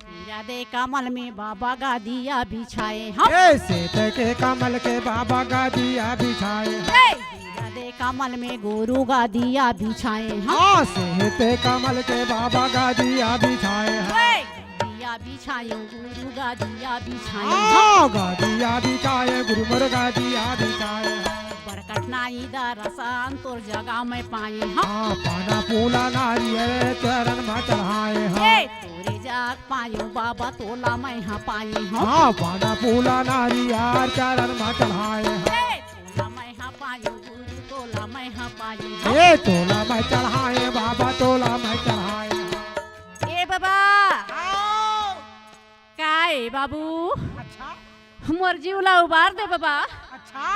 हीरा दे कमल में बाबा गादिया बिछाए हम ऐसे के कमल के बाबा गादिया बिछाए हीरा दे कमल में गुरु गादिया बिछाए हम हाँ से कमल के बाबा गादिया बिछाए दिया गादिया बिछायो गुरु गादिया बिछायो हाँ गादिया बिछाए गुरु मोर गादिया बिछाए बड़ कठिनाई दरसान तोर जगह में पाए हम हाँ पाना फूला नारियल चरण में चढ़ाए हाँ ए तोरे जाग पायो बाबा तोला मैं हाँ पाए हम हाँ पाना फूला नारियल चरण में चढ़ाए हाँ ए तोला मैं हाँ पायो गुरु तोला मैं हाँ पाए हम ए तोला मैं चढ़ाए बाबा तोला मैं चढ़ाए हाँ। ए बाबा आओ। काय बाबू अच्छा मोर जीवला उबार दे बाबा अच्छा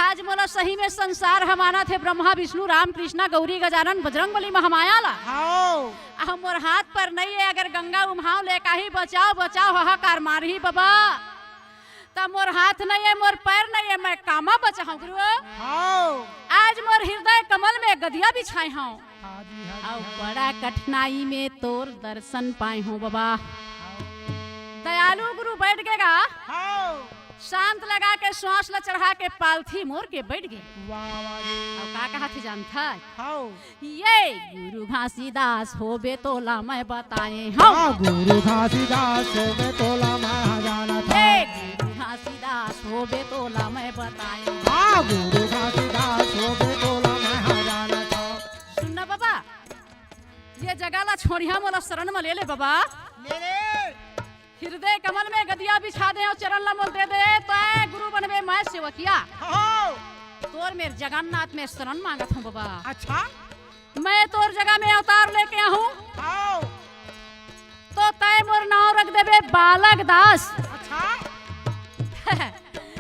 आज मोला सही में संसार हमाना थे ब्रह्मा विष्णु राम कृष्णा गौरी गजानन बजरंग बली महामाया ला आओ। हम मोर हाथ पर नहीं है अगर गंगा उम्हाव ले काही बचाओ बचाओ हाहाकार मारही बाबा तब मोर हाथ नहीं है मोर पैर नहीं है मैं कामा बचाऊं गुरु आओ। आज मोर हृदय कमल में गदिया बिछाए हूँ हाँ जी, हाँ और जी, बड़ा कठिनाई में तोर दर्शन पाए हूँ बाबा दयालु गुरु बैठ गएगा आओ। शांत लगा के श्वास ला चढ़ा के पालथी मोर के बैठ गए वाह वाह जी। और का कहा थे जानता आओ। ये गुरु घासीदास होबे तोला मैं बताए हम हाँ गुरु घासीदास में तोला मैं जाना था ए गुरु घासीदास होबे तोला मैं बताए हाँ गुरु घासीदास में तोला मैं जाना था सुनना बाबा ये जगह ला छोड़िया मोला शरण में ले ले बाबा ले ले। हृदय कमल में गदिया बिछा दे और चरण ला मोल दे दे तो ऐ गुरु बनबे मैं सेवकिया आओ। तोर मेर जगन्नाथ में शरण मांगत हूँ बाबा अच्छा मैं तोर जगह में अवतार लेके आऊँ आओ। तो तय मोर नाव रख देबे बालक दास अच्छा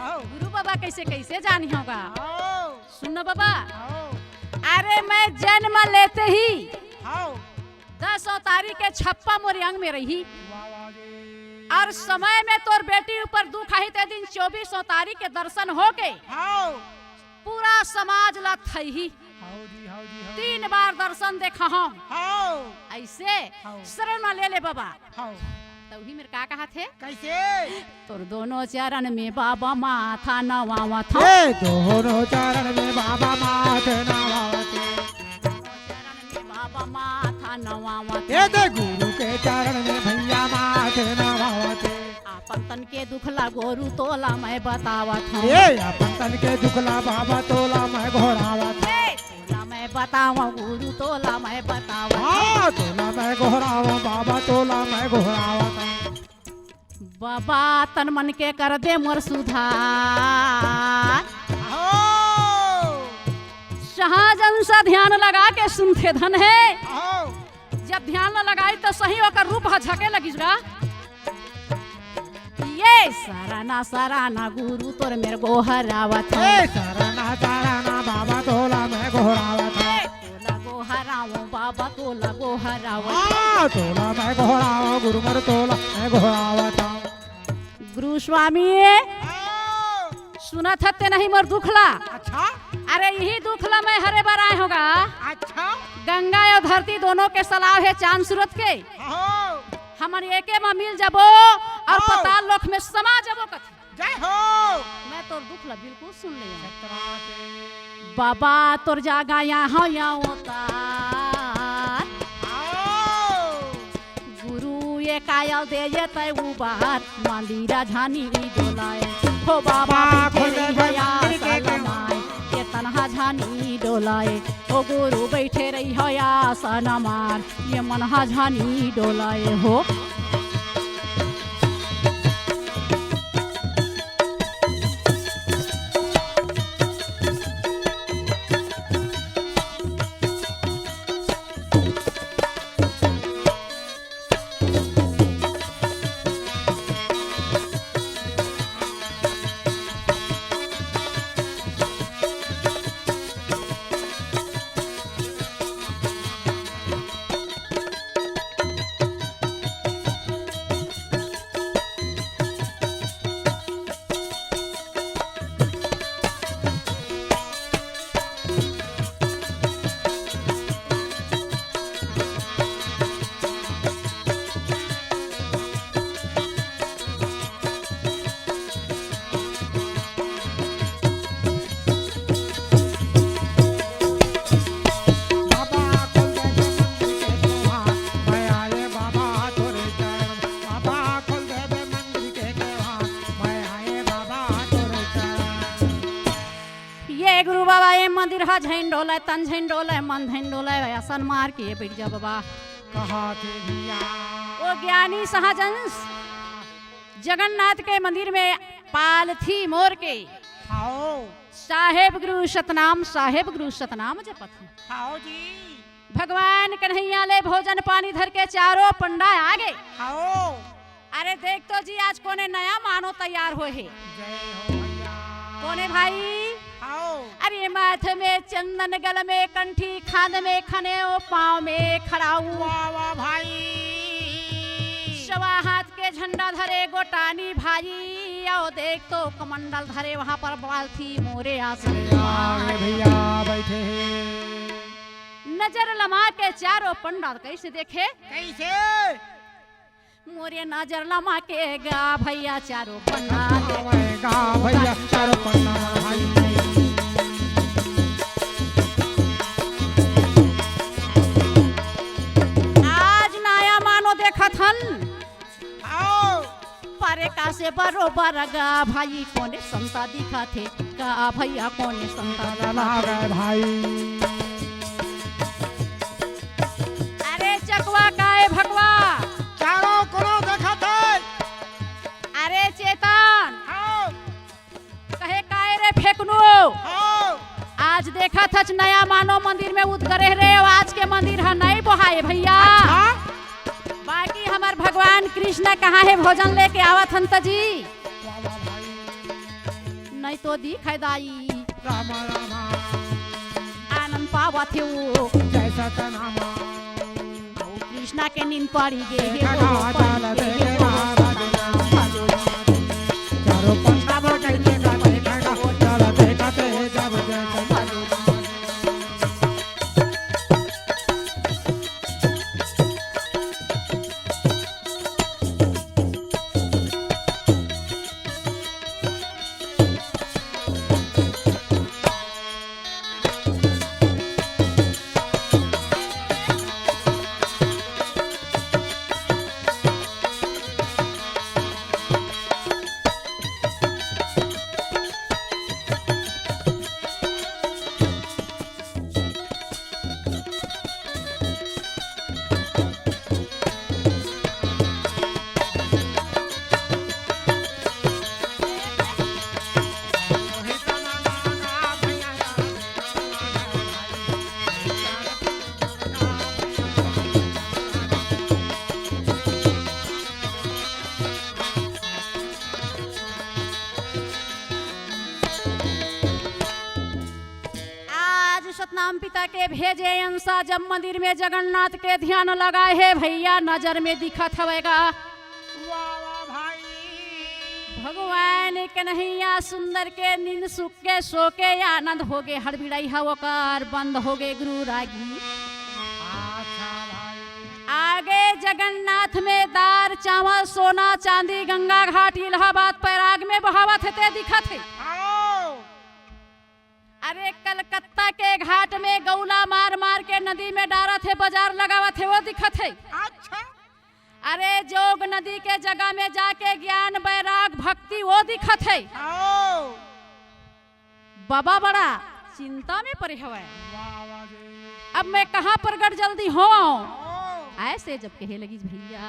आओ। गुरु बाबा कैसे कैसे जानी होगा आओ। सुनो बाबा आओ। अरे मैं जन्म लेते ही आओ। 10 तारीख के छप्पा मोर अंग में रही वाह वाह जी। और समय में तोर बेटी ऊपर दुख आई ते दिन 24 तारीख के दर्शन हो के आओ। पूरा समाज ला थई ही आओ जी, आओ जी, आओ। 3 बार दर्शन देखा हम आओ। ऐसे हाँ। शरण में ले ले बाबा आओ। तो ही मेरे का कहा थे कैसे? तोर दोनों चरण में बाबा माथा नवावा था ए दोनों चरण में बाबा माथे नवावते चरण में बाबा माथा नवावा ए दे गुरु के चरण में भैया माथे नवावते आपन तन के दुखला गोरु तोला मैं बतावत हूँ ए अपन तन के दुखला बाबा तोला मैं घोड़ावत तोला मैं बतावा गुरु तोला मैं बतावत हाँ तोला मैं घोड़ावा बाबा तोला मैं घोड़ावत बाबा तन मन के कर दे मोर सुधार आओ। शाहजन सा ध्यान लगा के सुनते धन है आओ। जब ध्यान न लगाई तो सही होकर रूप झके लगिसगा ये सराना गुरु तोर मेरे गोहरावत है ए सरना चरना बाबा तोला मैं घोड़ावत तोला गोहराओ बाबा तोला गोहरावत हाँ तोला मैं घोड़ावा गुरु मर तोला मैं घोड़ावत गुरु स्वामी आओ। सुना थते नहीं मोर दुखला अच्छा अरे यही दुखला मैं हरे बार आए होगा अच्छा। गंगा और धरती दोनों के सलाह है चांद सूरत के आओ। हमन एके में मिल जबो और हाँ। पताल लोक में समा जबो कथी जय हो। मैं तोर दुखला बिल्कुल सुन लिया सतराते। बाबा तोर जागा यहाँ अवतार आओ। गुरु ये कायल दे ये तय उबार मंदिरा झानी डोलाए हो बाबा बैठे रही हया सलमाए ये तनहा झानी डोलाए ओ गुरु बैठे रही हया सनमार ये मनहा झानी डोलाए हो मंदिर हा झंडोले तन झंडोले मन झंडोले आसन मार के बैठ जा बाबा। कहा के भैया वो ज्ञानी सहजंस जगन्नाथ के मंदिर में पालथी मोर के आओ साहेब गुरु सतनाम जपत हैं। आओ जी भगवान कन्हैया ले भोजन पानी धर के चारों पंडा आगे। आओ अरे देख तो जी आज कोने नया मानो तैयार हो है। जय हो भैया कोने भाई आओ अरे माथे में चंदन गल में कंठी खाद में खने ओ पाँव में खड़ाऊ वाह वाह भाई शवा हाथ के झंडा धरे गोटानी भाई आओ देख तो कमंडल धरे वहाँ पर बालथी मोरे आसन आगे भैया बैठे हैं नजर लमा के चारों पंडा कैसे देखे कैसे मोरे नजर लमा के गा भैया चारों पंडा गा भैया चारों पन्ना भाई आज नया मानो देखा थन आओ पारे का से बरोबर गा भाई कोने संता दिखा थे गा भैया कोने संता लला गए भाई चकवा काए भगवा चारों कोनो देखा थे अरे चेतन आओ कहे काए रे फेकनो आओ आज देखा था नया मानो मंदिर में उतरे रे आज के मंदिर है नहीं बहाए भैया बाकी हमार भगवान कृष्ण कहाँ है भोजन लेके आवत हन जी नहीं तो दिखाई दाई राम रामा आनंद पावत है वो जैसा तनामा कृष्णा के नींद पड़ी गे चारों पंडा कैसे चल देखते जब जैसे सतनाम पिता के भेजे अंसा जब मंदिर में जगन्नाथ के ध्यान लगाए है भैया नजर में दिखत हवेगा भगवान कन्हैया सुंदर के नींद सुख के सो के आनंद हो गए हड़बिड़ाई हवकार बंद हो गए गुरु रागी आगे जगन्नाथ में दार चावल सोना चांदी गंगा घाट इलाहाबाद पैराग में बहावत है दिखत है। अरे कलकत्ता के घाट में गौला मार मार के नदी में डारत है बाजार लगावत है वो दिखत है। अच्छा अरे जोग नदी के जगह में जाके ज्ञान बैराग भक्ति वो दिखत है। बाबा बड़ा चिंता में पड़े हुए अब मैं कहाँ प्रगट जल्दी हो ऐसे जब कहे लगी भैया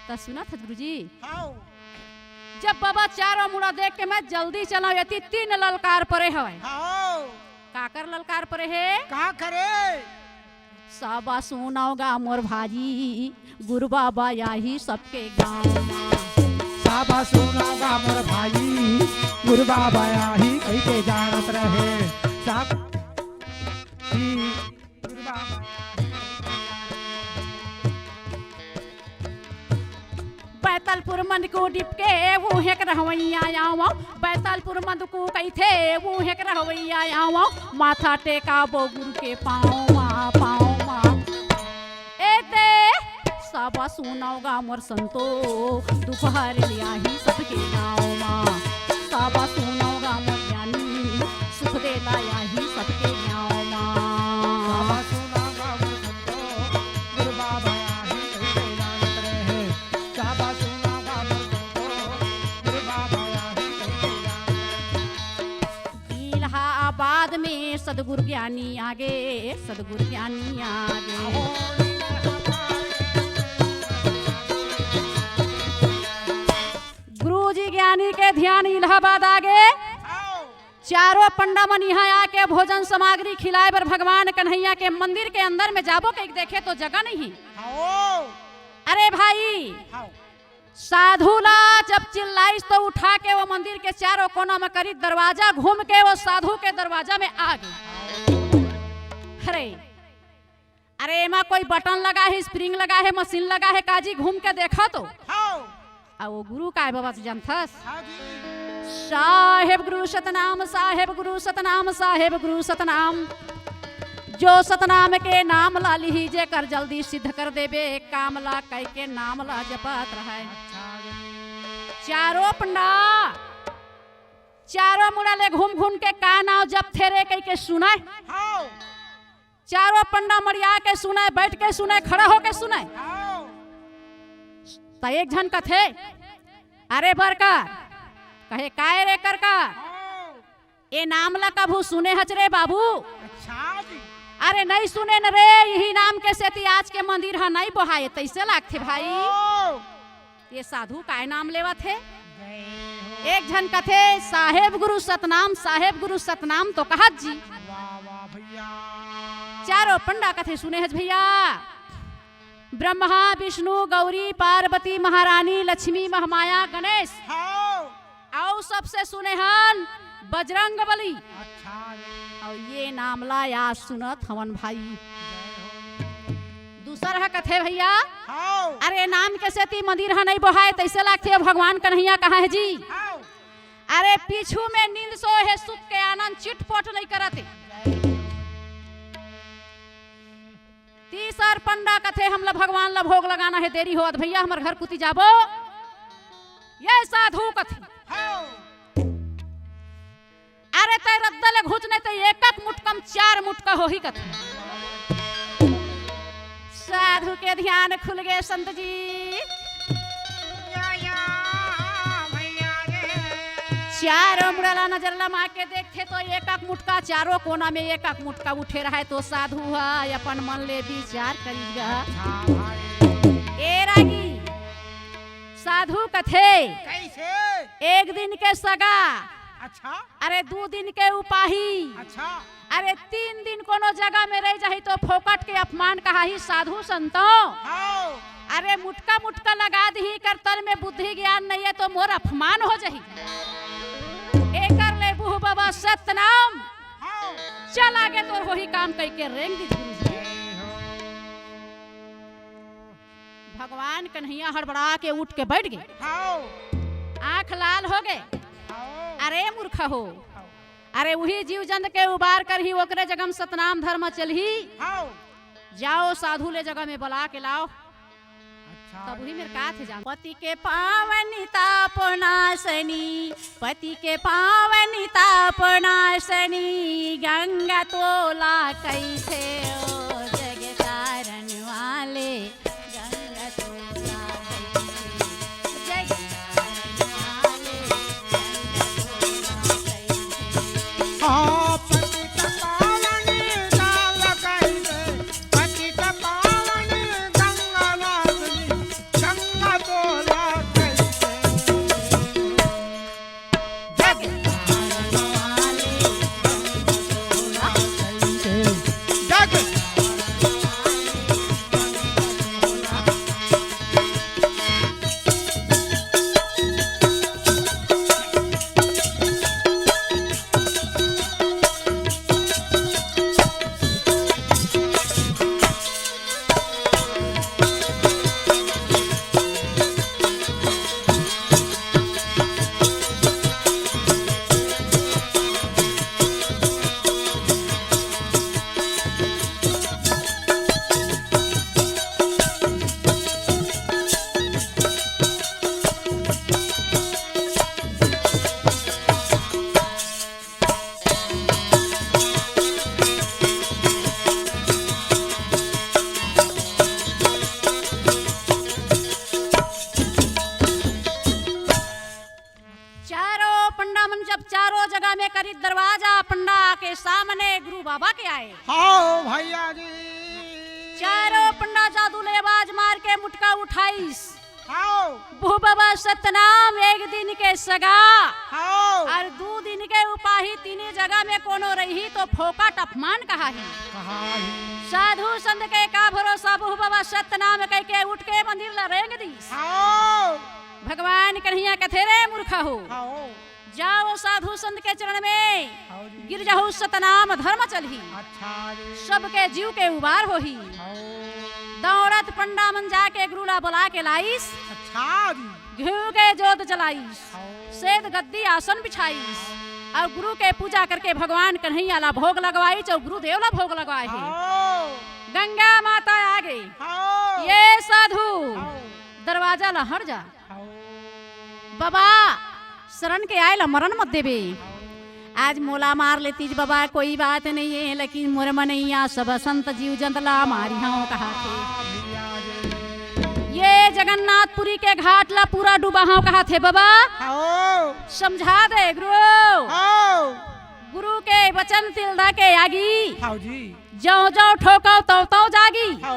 तो सुना था गुरुजी जब बाबा चारों मुड़ा देख के मैं जल्दी चला यति तीन ललकार परे है काकर ललकार परे है का करे साबा सुनाओगा मोर भाजी गुरु बाबा याही सबके गाँव साबा सुनाओगा मोर भाई गुरु बाबा याही कैसे जानत रहे सब गुरु बाबा बैतलपुर मंद को डिप के वो हेक रहवैया आओ बैतलपुर मंद को कही थे वो हेक रहवैया आओ माथा टेका बो गुरु के पाँव एते साबा सुनाओगा मोर संतो दोपहर लिया ही सबके गाँव माँ साबा सुनाओगा मोर ज्ञानी सुख दे लाया ही सबके गाँव माँ सदगुरु ज्ञानी आगे, सदगुरु ज्ञानी आगे। गुरु जी ज्ञानी के ध्यान इलाहाबाद आगे, चारों पंडा मन यहाँ आके भोजन सामग्री खिलाए बर भगवान कन्हैया के मंदिर के अंदर में जाबो के देखे तो जगह नहीं। अरे भाई साधु ला जब चिल्लाइस तो उठा के वो मंदिर के चारों कोना में करी दरवाजा घूम के वो साधु के दरवाजा में आ गए। अरे अरे एमा कोई बटन लगा है, स्प्रिंग लगा है, मशीन लगा है, काजी घूम के देखा तो आ वो गुरु का है बाबा से जानथस। साहेब गुरु सतनाम, साहेब गुरु सतनाम, साहेब गुरु सतनाम, जो सतनाम के नाम ला लीजे कर जल्दी सिद्ध कर देबे काम ला, कह के नाम ला जपत रहे। चारों पंडा चारों मुड़ा ले घूम घूम के का नाव जप थे रे कह के सुनाए। चारों पंडा मरिया के सुनाए, बैठ के सुनाए, खड़ा होके सुनाए। तो एक जन कथे अरे बरका कहे काय रे करका ए नाम ला कभू सुने हच रे बाबू। अरे नहीं सुने न रे, यही नाम के सेती आज के मंदिर हा नहीं बहाए तैसे लागथे भाई। ये साधु काय नाम लेवा थे। एक जन कथे साहेब गुरु सतनाम, साहेब गुरु सतनाम तो कहत जी। चारों पंडा कथे सुने हज भैया, ब्रह्मा विष्णु गौरी पार्वती महारानी लक्ष्मी महामाया गणेश आओ सबसे सुने हन बजरंग बली। और ये नाम ला याद सुनत हवन भाई। दूसरा है कथे भैया अरे नाम के सेती मंदिर हा नहीं बहाए तैसे लागथे भगवान कन्हैया कहाँ है जी। अरे पीछू में नींद सो है सुख के आनंद चिटपट नहीं करते। तीसर पंडा कथे हमला भगवान ला भोग लगाना है, देरी होत भैया हमार घर कुती जाबो। ये साधु कथे अरे तय रद्दले घुचने तो एक मुटकम 4 मुटका हो ही कथे। साधु के ध्यान खुल गए संत जी। चारों मुड़ला नजर लमा के देखते तो एक मुटका चारों कोना में एक मुटका उठे रहा है। तो साधु है अपन मन ले विचार करीगा। ए रागी साधु कथे कैसे एक दिन के सगा, अच्छा अरे 2 दिन के उपाही, अच्छा अरे 3 दिन कोनो जगह में रह जाही तो फोकट के अपमान कहा ही साधु संतों। अरे मुटका मुटका लगा दी कर तल में बुद्धि ज्ञान नहीं है तो मोर अपमान हो जाही। एकर ले बुह बाबा सतनाम चल आगे तो वही काम कह के रेंग दी। भगवान कन्हैया हड़बड़ा के उठ के बैठ गए, आंख लाल हो गए। अरे मूर्ख हो, अरे वही जीव जंत के उबार कर ही ओकरे जगम सतनाम धर्म चलही। जाओ साधु ले जगह में बुला के लाओ। तब वही मेरे का थे जान पति के पावनी तापनासनी, पति के पावनी तापनासनी, गंगा तोला कैसे ओ जग तारन वाले, गंगा तोला कैसे जग तारन वाले। जग बाबा के आए। हाँ भैया जी। चारों पंडा जादू ले आवाज मार के मुटका उठाईस। हाँ बू बाबा सतनाम एक दिन के सगा हाँ और 2 दिन के उपाही, 3 जगह में कोनो रही तो फोकट अपमान कहा ही। साधु संत के का भरोसा, बू बाबा सतनाम कह के उठ के मंदिर ला रेंग दी। हाँ भगवान कन्हैया कथे रे मूर्खा हो, हाँ जाओ साधु संत के चरण में हाँ जी। गिर जाओ, सतनाम धर्म चलही, अच्छा जी। सबके जीव के उबार होही। हाँ, दौड़त पंडा मन जाके गुरुला बुला के लाइस, अच्छा जी। घी के जोत जलाइस, हाँ, सेद गद्दी आसन बिछाइस और गुरु के पूजा करके भगवान कन्हैया ला भोग लगवाई, और गुरुदेव ला भोग लगवाए है। हाँ, गंगा माता आ गई। हाँ, ये साधु हाँ, दरवाजा ला हट जा, हाँ, बाबा शरण के आए ला मरण मत देवे। आज मोला मार लेती बाबा, कोई बात नहीं है, लेकिन मोर मनैया सब संत जीव जंतला मारी हाँ कहा थे। भैया जी। ये जगन्नाथपुरी के घाट ला पूरा डूबा हाँ कहा थे बाबा। हाँ, समझा दे गुरु, हाँ, गुरु के वचन तिलदा के आगी, हाँ जी। जो जो ठोकाओ तो तो जागी, हाँ,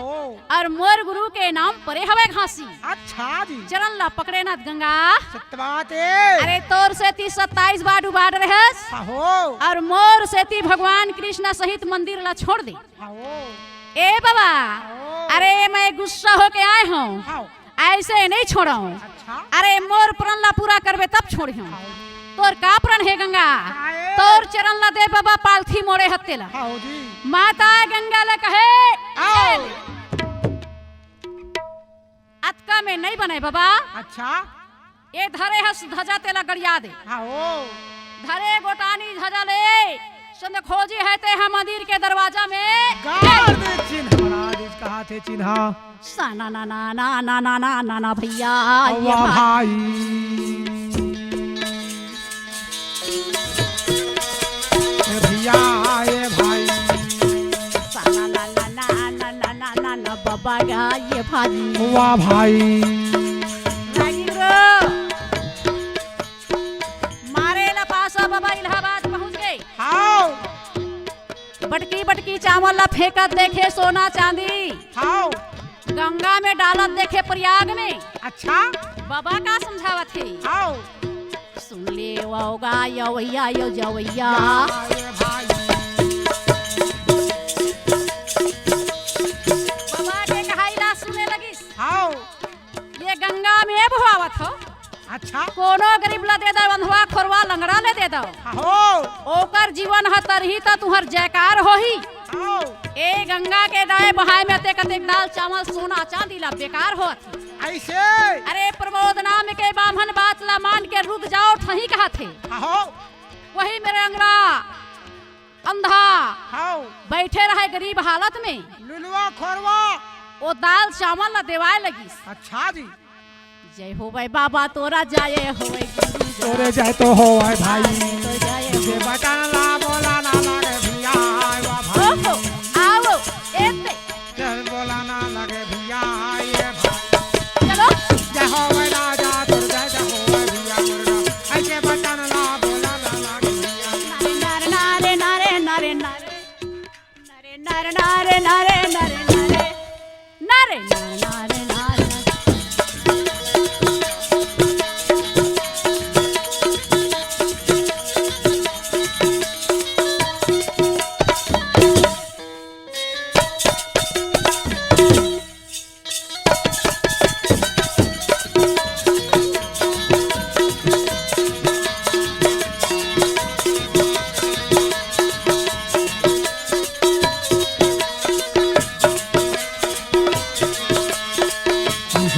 और मोर गुरु के नाम परे हवे घासी। अच्छा जी। चरण ला पकड़े नाथ गंगा, सत्य बात है। अरे तोर से 27 बार डुबा रहस, हाँ, और मोर से भगवान कृष्ण सहित मंदिर ला छोड़ दे। हाँ, ए बाबा, हाँ, अरे मैं गुस्सा होके आए हूँ, हाँ, ऐसे नहीं छोड़ा हूँ। अच्छा। अरे मोर प्रण ला पूरा करबे तब छोड़ी हूँ। तोर का प्रण है गंगा, आए। तोर चरण ला दे बाबा पालथी मोड़े हत्ते ला। हाँ जी। माता गंगा ला कहे आओ। अतका में नहीं बने बाबा, अच्छा। ये धरे हस ध्वजा तेला गड़िया दे। हाँ, धरे गोटानी ध्वजा ले, संग खोजी है ते हम मंदिर के दरवाजा में। गाड़ दे चिन्ह महाराज, कहा थे चिन्ह। सा ना ना ना ना ना ना ना ना ना भैया, ये वाह भाई भाई भैया ये भाई। सा ना ना ना ना ना ना ना ना ना बाबा गा ये भाई। वाह भाई रागी गुरु, मारे ला पासा बाबा इलाहाबाद पहुंच गए। हाँ, बटकी बटकी चावल ला फेंकत देखे सोना चांदी, हाँ, गंगा में डालत देखे प्रयाग में। अच्छा। बाबा का समझावत है, हाँ, सुन ले वोगा यवैया यो जवैया। ये भाई। बाबा के कहाईला सुने लगिस, हाँ, ये गंगा में बहावत हो, अच्छा। कोनो गरीब ला दे दो, बंधुआ खोरवा लंगड़ा ले दे दो, हाँ, ओकर जीवन ह तरही त तुहर जयकार होही। हाँ, ए गंगा के दाए बहाए में ते कतेक दाल चावल सोना चांदी ला बेकार होत। ऐसे। अरे प्रमोद नाम के बामन बात ला मान के रुक जाओ ठही कहा थे। हाँ, वही मेरे अंगड़ा अंधा हाँ, बैठे रहे गरीब हालत में, लुलवा खोरवा। वो दाल चावल ला देवाए लगी। अच्छा जी। जय हो भाई बाबा तोरा जाए हो तोरे जाए तो हो आए भाई। तो जाए हो। ये बचन ला बोला ना लगे भैया वाह भाई। ओहो, आओ एते चल बोला ना लगे भैया ये भाई। चलो जय हो भाई राजा तुर जय जय हो भाई भैया मुर्गा। ऐसे बचन ला बोला ना लगे भैया। नारे नारे नारे नारे नारे नारे नारे नारे नारे नारे नारे नारे नारे।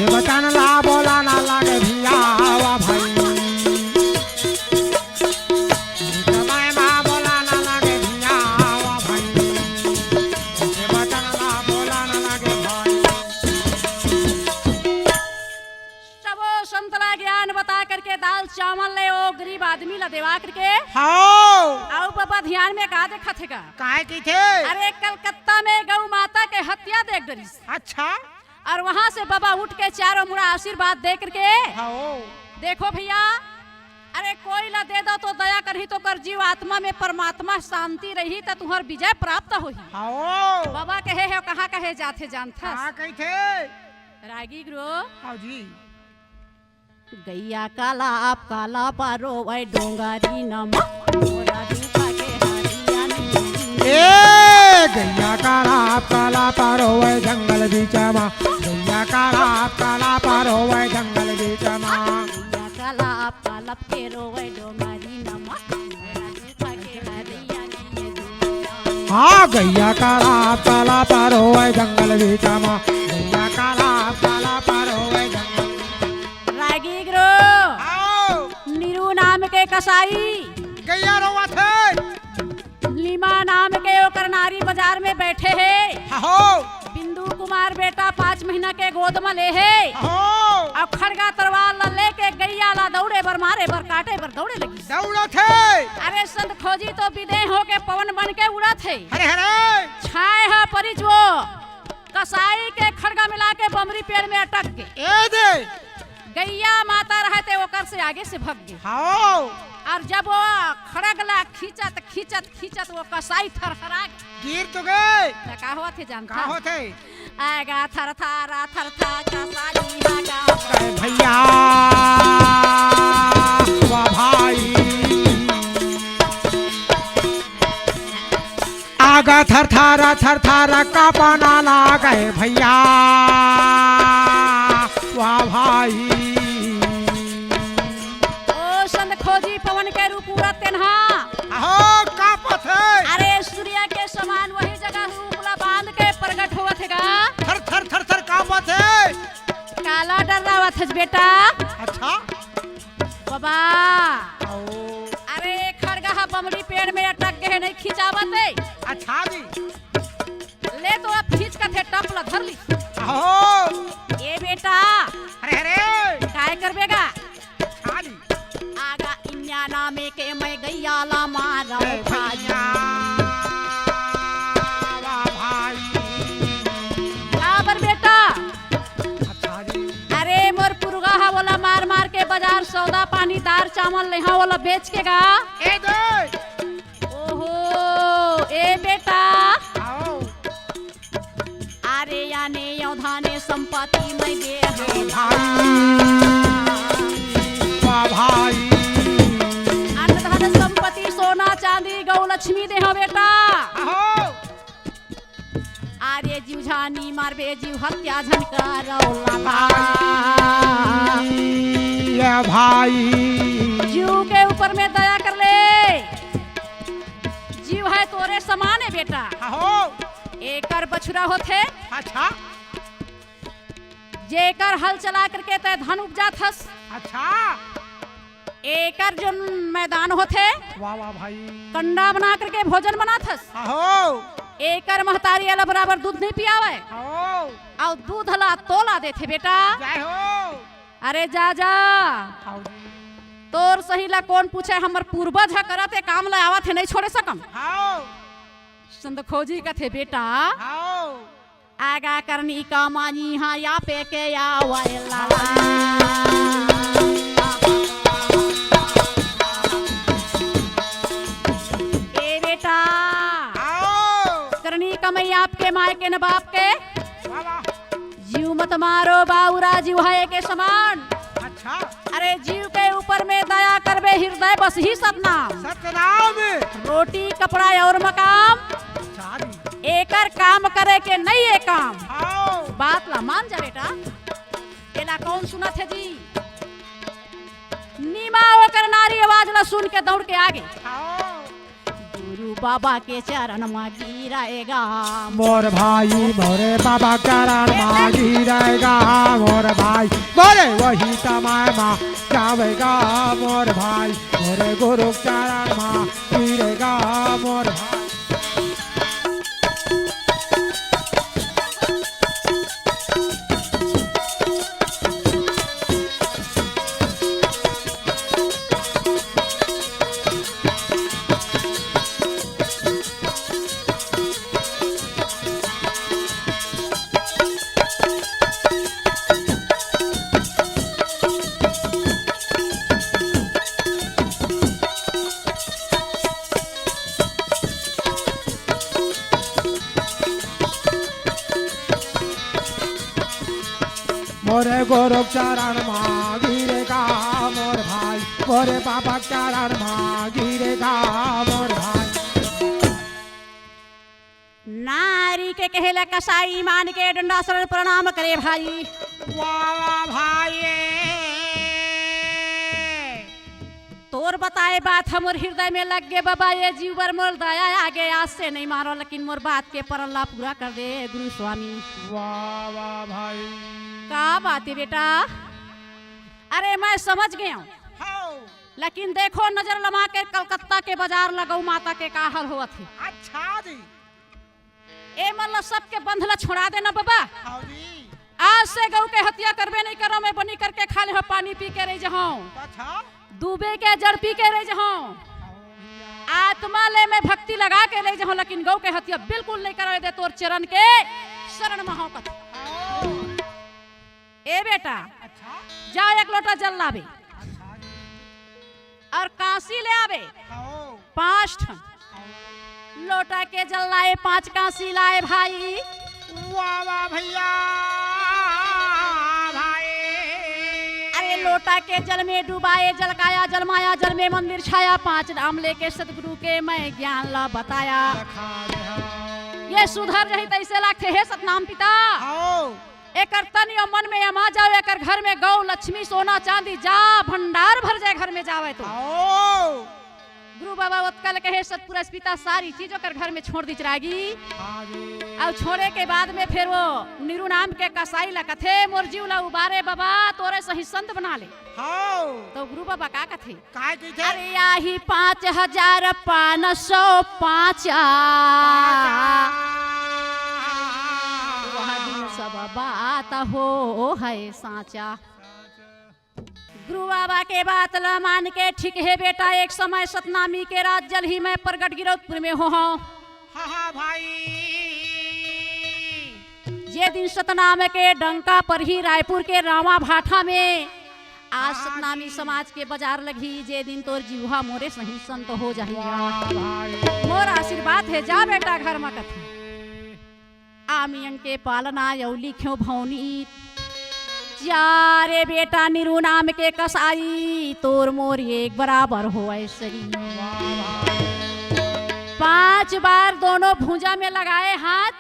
ये बचन ला बोला ना लगे भैया वाह भाई। समय मा बोला ना लगे भैया वाह भाई। ये बचन ला बोला ना लगे भाई। सबो संतरा ज्ञान बता करके दाल चावल ले ओ गरीब आदमी ला देवा करके। हाँ, आओ बाबा ध्यान में का देखा थे का। काहे की थे। अरे कलकत्ता में गौ माता के हत्या देख डरिस, अच्छा। और वहाँ से बाबा उठ के चारों मुड़ा आशीर्वाद दे करके। हाँ, देखो भैया, अरे कोई ला दे दो तो दया करही तो कर जीव आत्मा में परमात्मा शांति रही तो तुहर विजय प्राप्त होही। आओ बाबा कहे है कहाँ कहे जाथे जानथा कहाँ कही थे रागी गुरु आओ जी गैया काला आप काला पारो वै डोंगारी नमा मोरा रूपा के हरिया नी। ए गैया काला पारो वै जंगल बीचमा गैया काला पारो वै जंगल बीचमा गैया काला आप काला के रोवै डोंगारी नमा मोरा रूपा के हरिया नी। हाँ गैया काला पारो वै जंगल बीचमा गैया काला पारो वै जंगल। रागी गुरु आओ नीरू नाम के कसाई गैया रोवा थे लीमा नाम के ओकर नारी बाजार में बैठे है। आओ बिंदु कुमार बेटा 5 महीना के गोद में ले है। आओ अब खड़गा तलवार ला लेके गैया ला दौड़े बर मारे बर काटे बर दौड़े लगी। दौड़ा थे अरे संत खोजी तो विदेह होके पवन बन के उड़ा थे। अरे अरे छाए है परिच वो कसाई के खड़गा मिला के बमरी पेड़ में अटक गए। ए दे गैया माता रहते ओकर से आगे से भग गए। आओ और जब वो खड़गला खींचत खींचत खींचत वो कसाई थरथरा गिर तो गए का हुआ थे जानता कहाँ होते आगा थरथारा थरथा कसाई हागा अरे भैया वाह भाई आगा थरथारा कांपना लागे भैया वाह भाई। ओ संत खोजी पवन के रूप पूरा तेन्हा आओ कापत है अरे सूर्य के समान वही जगह रूपला बांध के प्रकट होवत हैगा। थर थर थर थर कापत है काला डर रहा था बेटा अच्छा बाबा आओ अरे खड़गा बमरी पेड़ में अटक गए नहीं खिंचावत है। अच्छा जी ले तो अब खींच का थे टपला धर ली। आओ ए बेटा अरे अरे काय करबेगा अच्छा जी आगा इन्या नामे के मैं गैया ला मारा भैया वाह भाई काबर बेटा अच्छा जी अरे मोर पुरगा हा वाला मार मार के बाजार सौदा पानी दार चावल लेहा वाला बेच के गा। ए दे ओहो ए बेटा आओ अरे याने यौधाने संपत्ति मैं दे वाह भाई अन्न धन संपत्ति सोना चांदी गौ लक्ष्मी दे हो बेटा। आओ अरे जीव झानी मारबे जीव हत्या झनकारौला ये भाई जीव के ऊपर में दया कर ले। जीव है तोरे समान है बेटा आओ एकर बछुरा होथे अच्छा जेकर हल चला करके तय धन उपजात हस। अच्छा एकर जो मैदान होथे वाह वाह भाई कंडा बना करके भोजन बनात हस। आओ एकर महतारी अला बराबर दूध नहीं पियावे आओ और दूध ला तोला देथे बेटा। जय हो अरे जा जा आओ जी तोर सही ला कौन पूछे हमर पूर्वज है करते काम ला आवत है नहीं छोड़े सकम। आओ संत खोजी कथे बेटा आओ आगा करनी का मानी हाँ या पे के आवेला ए बेटा आओ करनी कमई आपके माय के न बाप के वाह वाह जीव मत मारो बाउरा जीव है के समान। अच्छा अरे जीव के ऊपर में दया करबे हृदय बस ही सतनाम। सतनाम रोटी कपड़ा और मकाम अच्छा जी एकर काम करे के नहीं है काम। आओ बात ला मान जा बेटा एला कौन सुना थे जी नीमा ओकर नारी आवाज ला सुन के दौड़ के आगे आओ गुरु बाबा के चरण में गिराएगा मोर भाई मोरे बाबा चरण मागी रहेगा मोर भाई मोरे वही समय माँ जावेगा मोर भाई मोरे गुरु चरण माँ गिरेगा मोर भाई। मोरे गुरु चरण माँ गिरेगा मोर भाई, मोरे बाबा चरण माँ गिरेगा मोर भाई। नारी के कहले कसाई मान के डंडा शरण प्रणाम करे भाई। वाह भाई तोर बताए बात हमर हृदय में लग गे बाबा, ये जीव बर मोर दया आगे आज से नहीं मारो, लेकिन मोर बात के परल्ला पूरा कर दे गुरु स्वामी। वाह वाह भाई का बात है बेटा? अरे मैं समझ गया हूँ, लेकिन देखो नजर लगा के कलकत्ता के बाजार लगाऊ माता के का हाल हुआ थे। अच्छा जी ए मतलब सबके बंधला छोड़ा देना बाबा। हाँ जी आज से गऊ के हत्या करबे नहीं करो, मैं बनी करके खा ले, पानी पी के रह जाऊं, अच्छा डूबे के जड़ पी के रह जाऊं, आत्मा ले मैं भक्ति लगा के रह जाऊं, लेकिन गऊ के हत्या बिल्कुल नहीं करे दे। तोर चरण के शरण में हो कथ। ए बेटा अच्छा जा एक लोटा जल लावे और कांसी ले आवे 5 ठन। लोटा के जल लाए 5 कांसी लाए भाई। वाह वाह भैया भाई। अरे लोटा के जल में डुबाए, जलकाया जलमाया, जल में मंदिर छाया, 5 नाम लेके सतगुरु के मैं ज्ञान ला बताया। ये सुधर रही तैसे लागते हे सतनाम पिता। एकर तन यो मन में अमा जाओ, एकर घर में गौ लक्ष्मी सोना चांदी जा भंडार भर जाए घर में जावे तो। गुरु बाबा उत्कल कहे सतपुरुष पिता सारी चीजों कर घर में छोड़ दी चरागी। और छोड़े के बाद में फिर वो निरु नाम के कसाई ला कथे मोर जीव ला उबारे बाबा तोरे सही संत बना ले। तो गुरु बाबा का कथे अरे यही 5505 वह दिन सब बात हो है साचा। गुरु बाबा के बात ला मान के ठीक है बेटा, एक समय सतनामी के रात जल ही मैं प्रगट गिरौदपुर में हो भाई। ये दिन सतनाम के डंका पर ही रायपुर के रामा भाठा में आज सतनामी समाज के बाजार लगी। जे दिन तोर जीवा मोरे सही संत हो जाएगा। मोर आशीर्वाद है जा बेटा घर में कथे आमियन के पालना यौली क्यों भौनी चारे बेटा निरु नाम के कसाई तोर मोर एक बराबर हो ऐसरी। 5 बार दोनों भुजा में लगाए हाथ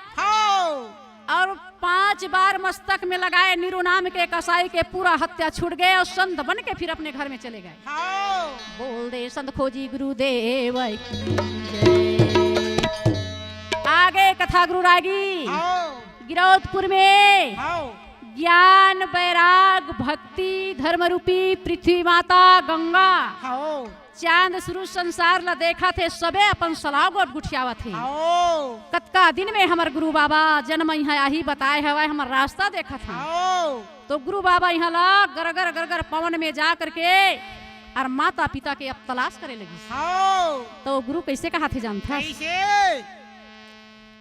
और 5 बार मस्तक में लगाए। निरु नाम के कसाई के पूरा हत्या छूट गए और संत बन के फिर अपने घर में चले गए। बोल दे संत खोजी गुरुदेव की जय। आगे कथा गुरु रागी गिरौदपुर में ज्ञान वैराग भक्ति धर्म रूपी पृथ्वी माता गंगा चांद शुरू संसार ला देखा थे सबे अपन सलाह गोट गुठियावा थे। कतका दिन में हमार गुरु बाबा जन्म यहाँ ही बताए हवा हमार रास्ता देखा था। तो गुरु बाबा यहाँ ला गरगर गरगर पवन में जा करके और माता पिता के अब तलाश करे लगी। तो गुरु कैसे कहा थे जानता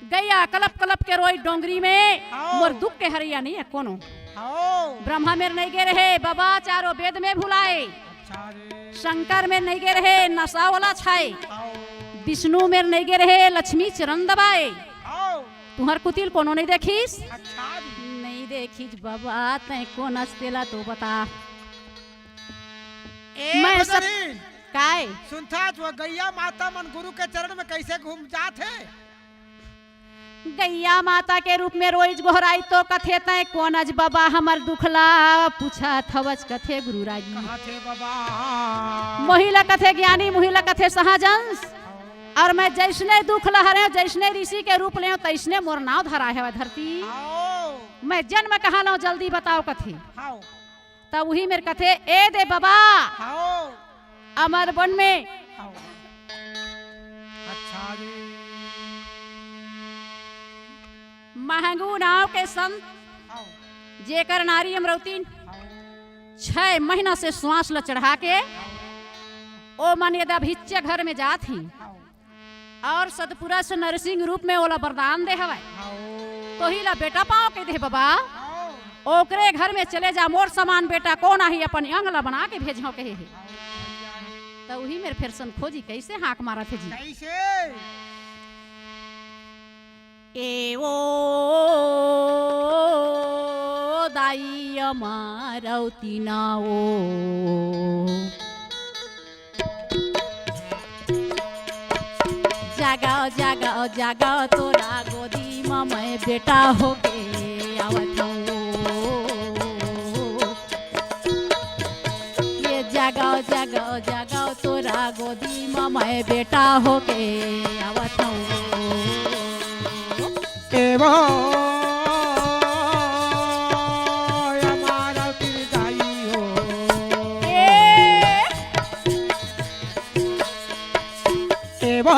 गैया कलप कलप के रोई डोंगरी में मोर दुख के हरिया नहीं है कोनो। ब्रह्मा में नहीं गे रहे बाबा चारों वेद में भुलाए, शंकर में नहीं गे रहे नशा वाला छाए, विष्णु में नहीं गे रहे लक्ष्मी चरण दबाए। तुहर कुतिल कोनो नहीं देखीस? नहीं देखीस बाबा तय कौन अस्तेला तो बता। मैं सब काय सुनता जो गैया माता मन गुरु के चरण में कैसे घूम जाते। गैया माता के रूप में रोइज गोहराई तो कथे तय कौन अज बाबा हमर दुखला पूछा थवच कथे गुरु रागी। महिला कथे ज्ञानी महिला कथे सहजंस और मैं जैसने दुख लहरे जैसने ऋषि के रूप ले तैसने मोर नाव धरा है धरती। मैं जन्म कहा लो जल्दी बताओ कथे। तब वही मेरे कथे ए दे बाबा अमर वन में महंगू नाव के संत जेकर नारी अमरौती 6 महीना से श्वास ल चढ़ा के ओ मन यदा भिच्चे घर में जात ही और सतपुरा से नरसिंह रूप में ओला वरदान दे हवाय। तो ही ला बेटा पाओ के दे बाबा ओकरे घर में चले जा मोर समान बेटा कौन ही अपन अंगला बना के भेजो कहे है। तो वही मेरे फिर सन खोजी कैसे हाक मारा थे जी कैसे ए ओ दाई अमारौती नाओ जागाओ जागाओ जागाओ तोरा गोदी में मैं बेटा हो के आवत हूँ ये जागाओ जागाओ जागाओ तोरा गोदी में मैं बेटा हो के आवत हूँ एवो अमारौती दाई हो एवो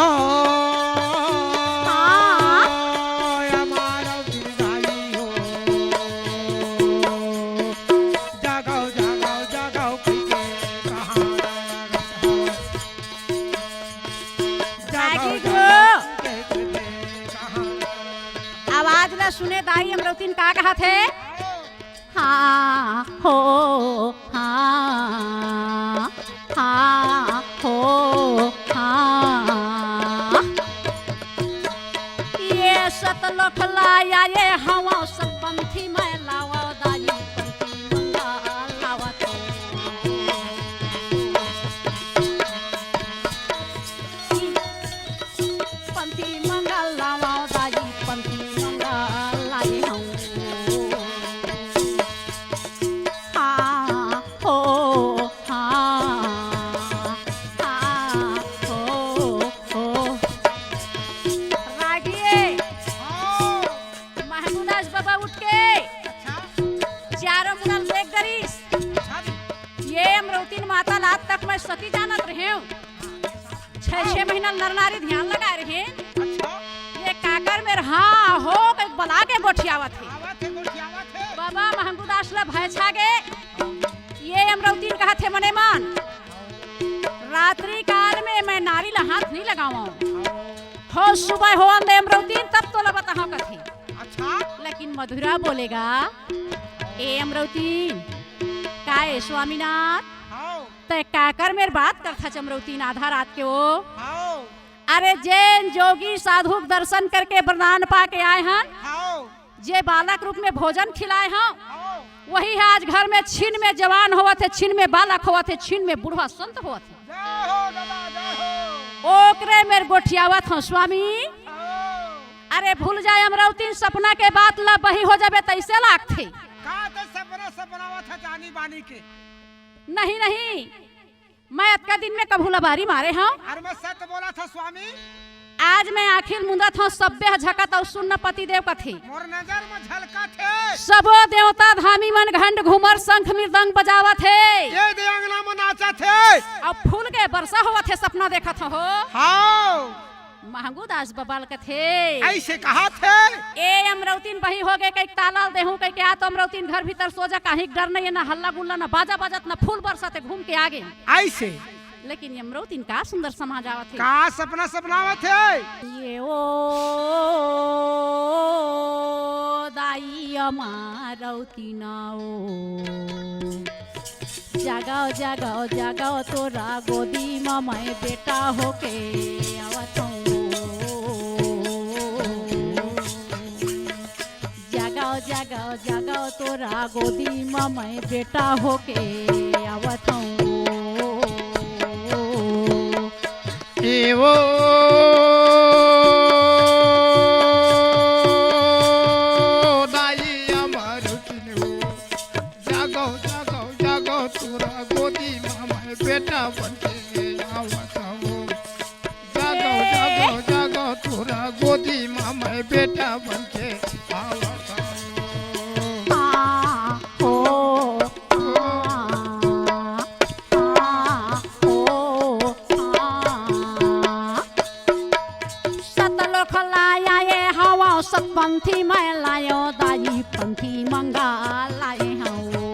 अमारौती दाई हो जागाओ जागाओ जागाओ कइके कहाँ जागी गो। आवाज न सुने दाई अमरौतीन का कहा थे हाँ हो हाँ हाँ हो हाँ ये सतलोक लाया ये हवा सब पंथी में लावा दाई पंथी मंगा लावा तो पंथी मंगा लावा दाई पंथी मंगा लाई हूँ हाँ हो हाँ हाँ हो रागिए महमूदास बाबा उठ के चारों मुनल देख गरिस ये अमरौतीन माता लात तक मैं सती जानत रहे हूँ 6 महीना नर नारी ध्यान लगा रहे ये काकर में रहा हो के बला के गोठियावत है बाबा महमूदास ला भय छा गए ये अमरौतीन कहा थे मने मान रात्रि काल में मैं नारी ला हाथ नहीं लगाऊं हो सुबह हो अंदे अमरौतीन तब तो ला बताऊं कथी लेकिन मधुरा बोलेगा ए अमरौतीन काए स्वामीनाथ ते काकर मेर बात करथा अमरौतीन आधा रात के वो अरे जैन जोगी साधु दर्शन करके वरदान पा के आए हैं जे बालक रूप में भोजन खिलाए हैं वही है आज घर में छीन में जवान हुआ थे छीन में बालक हुआ थे छीन में बुढ़वा संत हुआ थे ओकरे मेर गोठियावत हूँ स्वामी अरे भूल जाए अमरौतीन सपना के बात ला बही हो जाबे तैसे लाग थे नहीं नहीं मैं अतका दिन में कभू लबारी मारे हूँ मैं सत्य बोला था स्वामी आज मैं आखिर मुंदा था सभ्य झकत और सुन्न पति देव कथी मोर नजर में झलका थे सबो देवता धामी मन घंट घूमर शंख मृदंग बजावत है ये देंगना में नाचा थे अब फूल के वर्षा हुआ थे सपना देखा था हो हाँ महंगूदास बबाल के थे ऐसे कहा थे ए अमरौतीन बही हो गए कई ताला देहूं कई के आ तो अमरौतीन घर भीतर सो जा काहे डर नहीं है ना हल्ला गुल्ला ना बाजा बाजत ना फूल बरसाते घूम के आगे ऐसे लेकिन अमरौतीन का सुंदर समाज आवत है का सपना सपनावत है ये ओ दाई अमारौतीन आओ जागाओ जागाओ जागाओ तोरा गोदी में मैं बेटा होके आवत हूँ जागाओ जागाओ जागाओ तोरा गोदी में मैं बेटा होके आवत हूँ एवो दाई अमारौतीन हो जागाओ जागाओ जागाओ तोरा गोदी में मैं बेटा बनके आवत हूँ जागाओ जागाओ जागाओ तोरा गोदी में मैं बेटा बनके आवत हूँ पंथी मैं लायो दाई पंथी मंगा लाए हूँ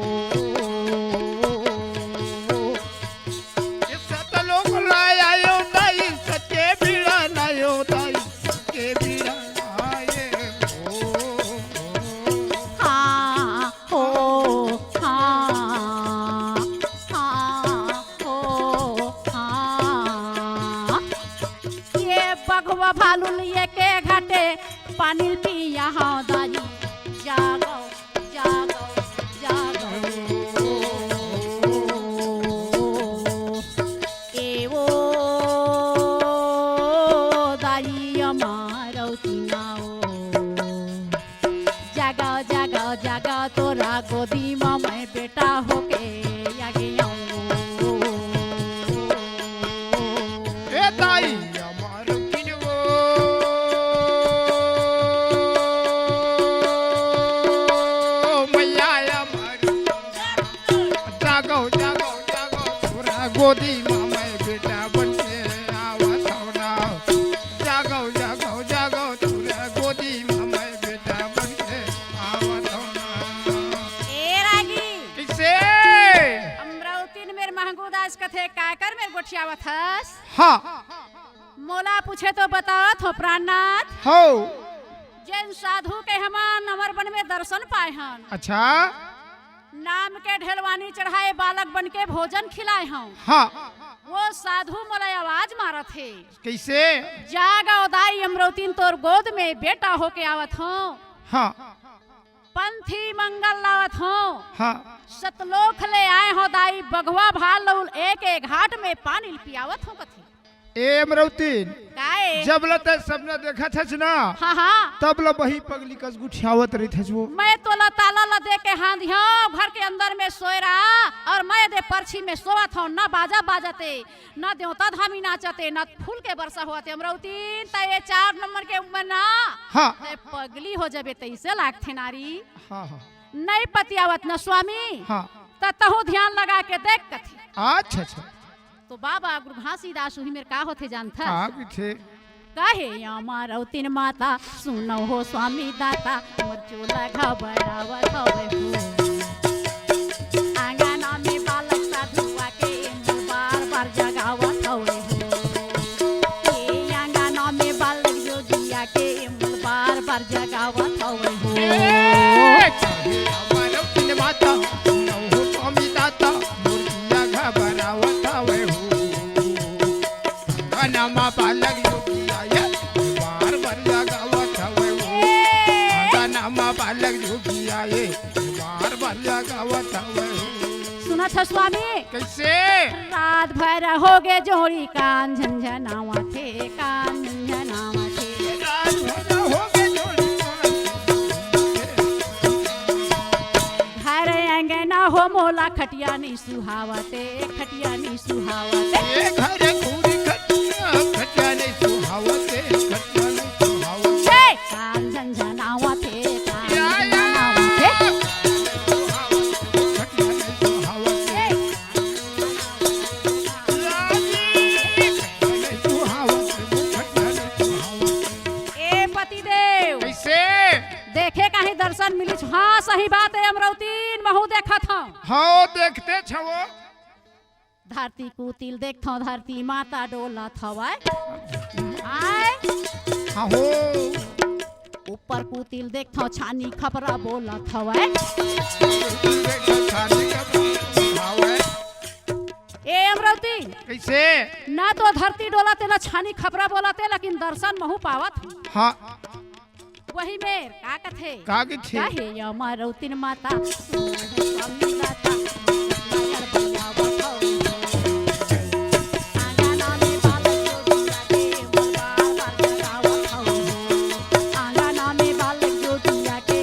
सतलोक लायो दाई सच्चे बीड़ा लायो दाई सच्चे बीड़ा आए हाँ हो हाँ हाँ हो हाँ ये बघवा भालू लिए के घाटे पानी पिया हाँ दाई जागो जागो जागो गोदी मामा बेटा बनके आवत हो ना जागो जागो जागो तोरा गोदी मामा बेटा बनके आवत हो ना ए रागी किसे अमरावतीन मेर महंगूदास कथे काकर मेर गोठियावत हस हाँ मोला पूछे तो बतावत हो प्राणनाथ हो जैन साधु के हमान अमर वन में दर्शन पाए हन अच्छा नाम के ढेलवानी चढ़ाए बालक बन के भोजन खिलाए हूँ हाँ वो साधु मोला आवाज मारत है कैसे जागा उदाई अमरावतीन तोर गोद में बेटा होके आवत हूँ हाँ पंथी मंगल लावत हूँ हाँ सतलोक ले आए हो दाई बगवा भाल लउल एक एक घाट में पानी पियावत हूँ कथी ए अमरावतीन काए जब लते सबने देखा छछ ना हाँ हाँ तब ल वही पगली कस गुठियावत रही थस वो मैं तो ला ताला ला दे के हाथ ध्यान घर के अंदर में सोए रहा और मैं दे परछी में सोवा था ना बाजा बाजते ना देवता धामी नाचते ना फूल के वर्षा होते अमरावतीन त ये 4 नंबर के उम्र ना हाँ ते पगली हो जबे तैसे लागथे नारी हाँ हाँ नहीं पतियावत न स्वामी हाँ त तहु ध्यान लगा के देख कथी अच्छा अच्छा तो बाबा गुरु घासीदास उही मेर का होथे जानथा हाँ पीछे काहे अमरावतीन माता सुनो हो स्वामी दाता मोर चोला घबरावत हवे हो आंगना में बालक साधुआ के बार बार जगावत हवे हो ए आंगना में बालक जोगिया के बार बार जगावत हवे हो अमरावतीन माता सुनो हो स्वामी दाता मुर्गिया घबरावत हवे हो नमा बालक जोगिया ये बार बार जगावत हवे हो नमा बालक जोगिया ये बार बार जगावत हवे हो सुनत है स्वामी कैसे रात भर हो गे जोड़ी कान झंझनावा थे कान झंझनावा थे रात भर हो गए जोड़ी घर अंगना हो मोला खटिया नहीं सुहावते खटिया नहीं सुहावते ये घर खूरी खटिया नहीं सुहावते खटिया नहीं सुहावते कान झंझनावा थे कान या, या। झंझनावा थे खटिया नहीं सुहावते नहीं सुहावते खटिया नहीं सुहावते ए पतिदेव कैसे देखे कहीं दर्शन मिली हाँ सही बात है अमरावतीन महू देखा था हाँ देखते छवो धरती कुतिल देखथो धरती माता डोला थवाय आय हाँ हो ऊपर कुतिल देखथो छानी खपरा बोला थवाय ए अमरावती कैसे ना तो धरती डोलाते ना छानी खपरा बोलाते लेकिन दर्शन महू पावत हाँ वही मेर का कथे कागे छे काहे अमरावतीन माता स्वामी दाता नायर बलावत हौ आंगना में बालक जोगिया के बार बार जगावत हौ आंगना में बालक जोगिया के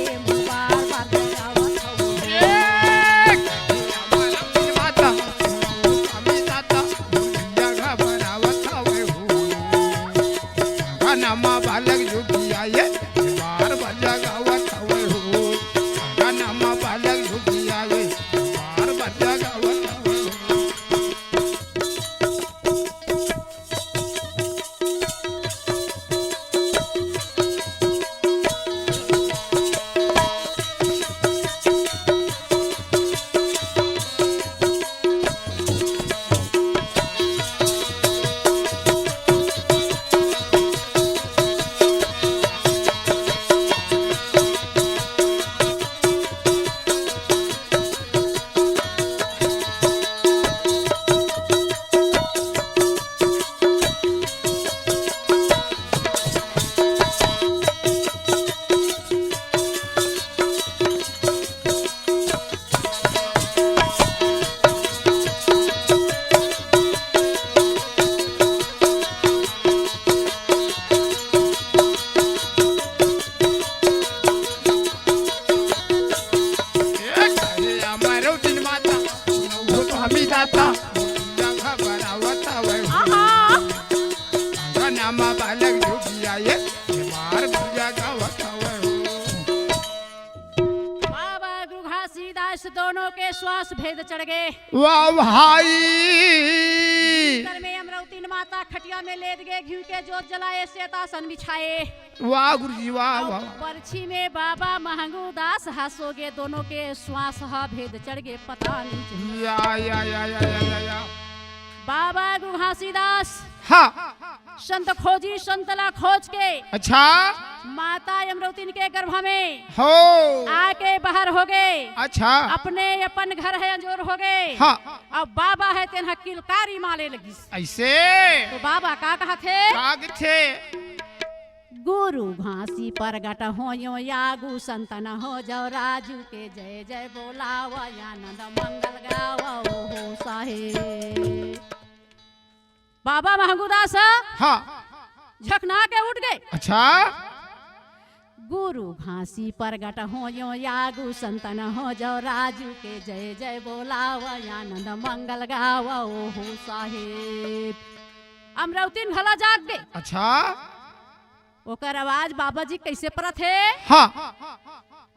बार बार जगावत हौ बालक जोगिया ये बार बार जगावत हवे हो गाना बालक जोगिया ये दोनों के श्वास भेद चढ़ गए। वाह भाई। घर में अमरावती माता खटिया में लेट गए, घी के जोत जलाए, श्वेतासन बिछाए। वाह गुरुजी वाह वाह। पर्ची में बाबा महंगू दास हंसोगे, दोनों के श्वास भेद चढ़ गए, पता नहीं या। बाबा गुरु घासीदास हाँ संत खोजी, संतला खोज के अच्छा माता अमरावती के गर्भ में हो आके बाहर हो गए। अच्छा अपने अपन घर है अंजोर हो गए। हाँ अब बाबा है तेन किलकारी माले लगी। ऐसे तो बाबा का कहा थे? काग थे गुरु घासी प्रगट हो यो यागु संतन हो जाओ, राजू के जय जय बोलावा, आनंद मंगल गावा हो साहे। बाबा महंगूदास हाँ झकना के उठ गए। अच्छा गुरु घासी प्रगट हो यो यागु संतन हो जाओ, राजू के जय जय बोलावा, आनंद मंगल गावा हो साहेब। अमरावती भला जाग गए। अच्छा ओकर आवाज बाबा जी कैसे परत है? हाँ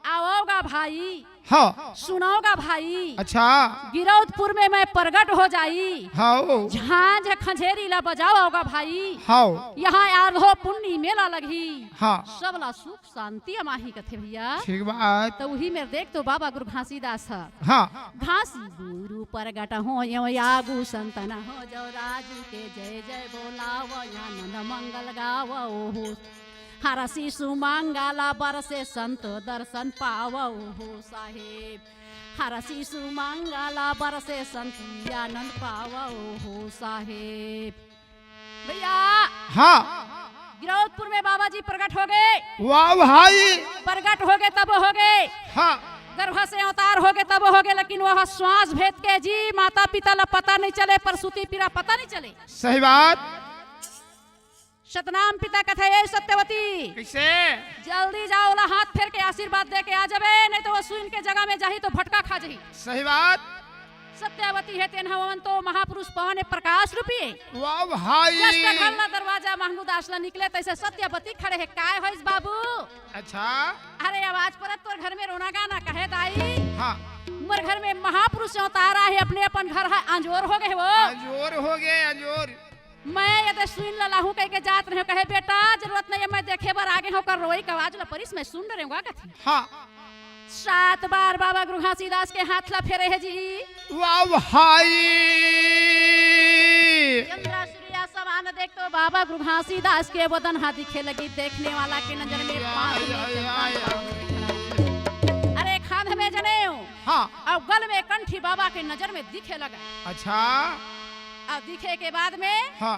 आओगा भाई, हाँ सुनाओगा भाई। अच्छा गिरौदपुर में मैं प्रगट हो जाई, हाँ झांझ खंजेरी ला बजाओगा भाई। हाँ यहाँ आरहो पुण्य मेला लगी, हाँ सबला सुख शांति अमाही कथे भैया। ठीक बात। तो वही मेरे देख तो बाबा गुरु घासीदास है। हाँ घासी गुरु प्रगट हो यो यागु संतन हो जाओ, राजू के जय जय बोलावा, आनंद मंगल गावा हो। हरसी सुमंगला बरसे संत दर्शन पावो हो साहेब। हरसी सुमंगला बरसे संत आनंद पावो हो साहेब। भैया हाँ गिरौदपुर में बाबा जी प्रकट हो गए। वाह भाई। प्रकट हो गए तब हो गए, हाँ गर्भ से अवतार हो गए तब हो गए, लेकिन वह श्वास भेद के जी माता पिता ला पता नहीं चले, प्रसूति पीड़ा पता नहीं चले। सही बात। सतनाम पिता कथे ये सत्यवती कैसे? जल्दी जाओ ला हाथ फेर के आशीर्वाद दे के आ जाबे, नहीं तो वो सुन के जगह में जाही तो भटका खा जाही। सही बात। सत्यवती है तेन हवन तो महापुरुष पवन प्रकाश रूपी। वाह भाई। जस्ट घरला दरवाजा महंगूदास ला निकले तैसे सत्यवती खड़े है। काय होइस बाबू? अच्छा अरे आवाज परत तोर घर में रोना गाना कहे दाई। हाँ उमर घर में महापुरुष अवतारा है, अपने अपन घर है अंजोर हो गए वो। अंजोर हो गए अंजोर। मैं ये सुन ललाहू कह के जात रहे, कहे बेटा जरूरत नहीं है, मैं देखे बार आगे हो कर रोई का आवाज ला परिस में सुन रहे होगा कथी। हाँ 7 बार बाबा गुरु घासीदास के हाथ ला फेरे है जी। वाह भाई। चंद्रा सूर्या समान देख तो बाबा गुरु घासीदास के वदन हा दिखे लगी, देखने वाला के नजर में अरे खान में जनेऊ। हाँ अब गल में कंठी बाबा के नजर में दिखे लगा। अच्छा अब दिखे के बाद में हाँ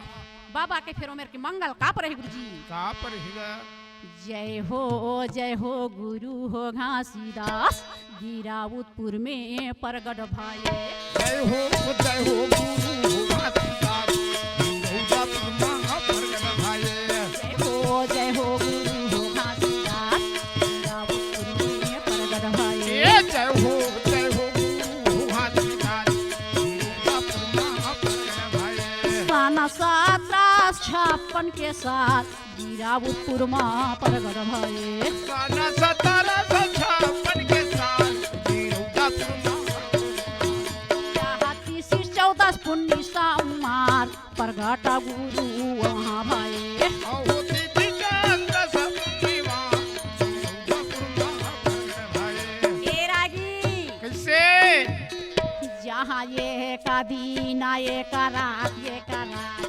बाबा के फेरो मेरे के मंगल का पर है गुरु जी। का पर है? जय हो गुरु हो घासीदास, गिराउतपुर में प्रगट भाई। जय हो गुरु हो घासीदास, गिराउतपुर में प्रगट भाई। जय हो गुरु हो घासीदास, गिराउतपुर में प्रगट भाई। जय हो गुरु हो घासीदास, गिराउतपुर में प्रगट भाई। साना 1756 के साथ गिराउतपुर में प्रगट भये। साना 1756 के साथ गिराउतपुर में 14 पुण्य सोमवार प्रगट गुरु वहाँ भये। जहाँ ये का दिन ये का रात ये का रात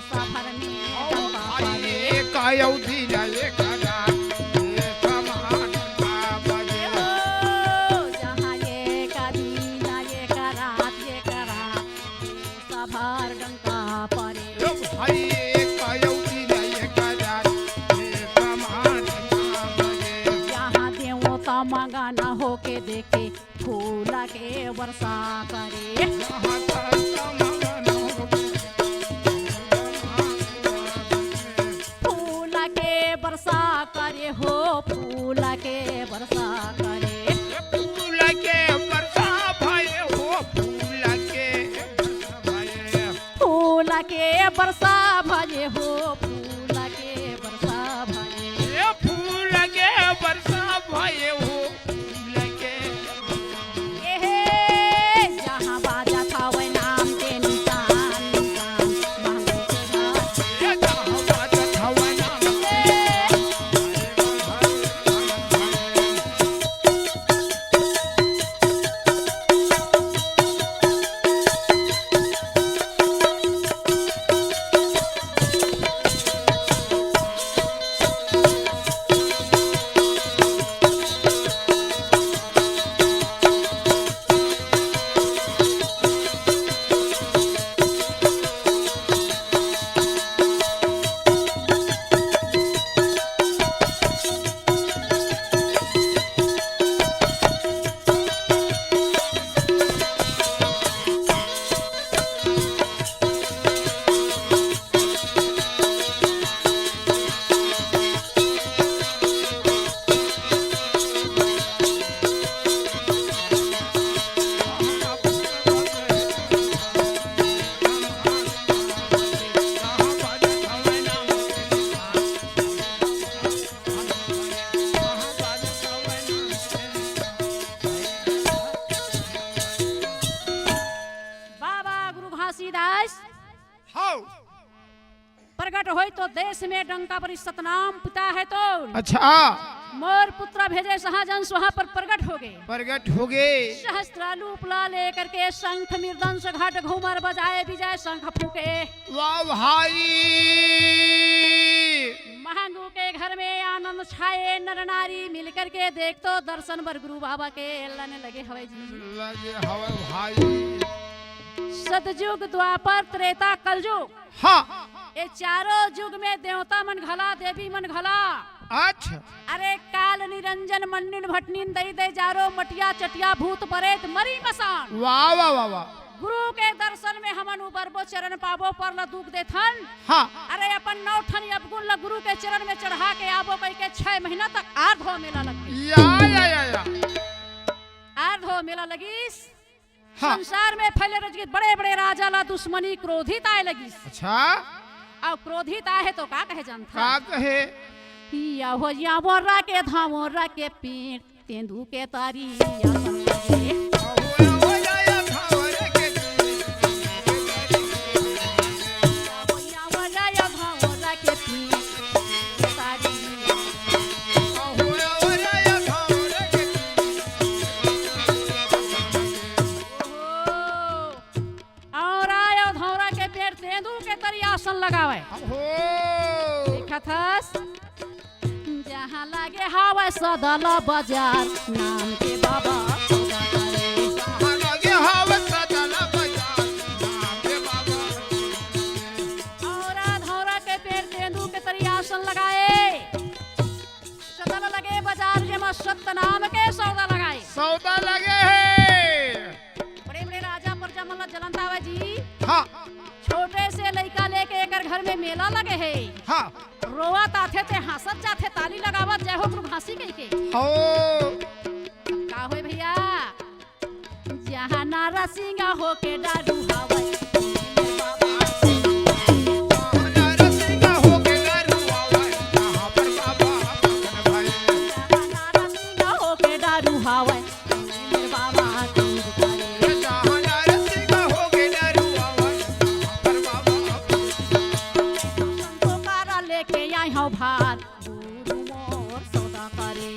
सफर में जहाँ ये का दिन ये का रात ये का रात सफर डंका परे। जहाँ देवता मंगाना होके देखे, फूला के वर्षा करे। फूला के वर्षा करे हो, फूला के वर्षा करे। फूल के वर्षा भये हो, फूल के भये। फूल के वर्षा भये हो, फूल के वर्षा भये। फूल के वर्षा भये हो, फूल के। देश में डंका पर सतनाम पिता है तो अच्छा मोर पुत्र भेजे शाहजहां वहां पर प्रकट हो गए। प्रगट हो गए। सहस्त्रालु उपला लेकर के शंख मृदंश घट घूमर बजाए विजय शंख फूके। वाह भाई महंगू के घर में आनंद छाए नर नारी मिलकर के देख तो दर्शन बर गुरु बाबा के लाने लगे हवे जी। लगे हवे भाई। सतयुग द्वापर त्रेता कलयुग हाँ ये चारों युग में देवता मन घला देवी मन घला। अच्छा अरे काल निरंजन मंडिन भटनिन दई दई जारो मटिया चटिया भूत परेत मरी मसान। वाह वाह वाह वाह। गुरु के दर्शन में हमन उबरबो चरण पाबो पर ल दुख देथन। हाँ अरे अपन नौठन अवगुण ल गुरु के चरण में चढ़ा के आबो कई के 6 महीना तक आर्धो मेला लगी। या आर्धो मेला लगीस। हाँ। संसार में फैले रजगी बड़े बड़े राजा ला दुश्मनी क्रोधित आए लगीस। अच्छा अब क्रोधित आए तो का कहे जानता का कहे। या हो या मोरा के धामोरा के पेट तेंदू के तारी या संगे। आसन लगावे देखथस जहाँ लागे हवा सदल बाजार नाम के बाबा जहाँ लागे हवा सदल बाजार नाम के बाबा। और धौरा के पेड़ तेंदू के तरी आसन लगाए। सदल लगे बाजार जेमा सत्य नाम के सौदा लगाए। सौदा लगे है। बड़े बड़े राजा प्रजा मन जलंत आवे जी। हाँ छोटे से लड़का लेके एक घर में मेला लगे है। हाँ रोवत आथे ते हंसत जाथे ताली लगावत जय हो गुरु घासी कह के। का होय भैया जहाँ नारा सिंगा हो के डाडू हवा भात गुरु मोर सौदा करे।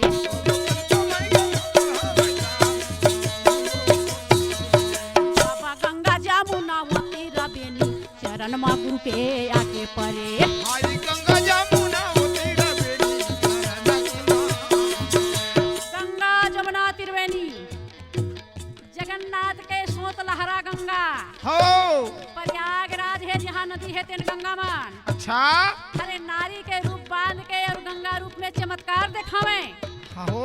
बाबा गंगा जमुनावती रबेनी चरण मा गुरु के आके परे। गंगा जमुनावती रबेनी गंगा जमुना त्रिवेणी जगन्नाथ के सोत लहरा गंगा हो। प्रयागराज है जहाँ नदी है तेन गंगा मान। अच्छा अरे नारी के रूप बांध के और गंगा रूप में चमत्कार दिखावे। हो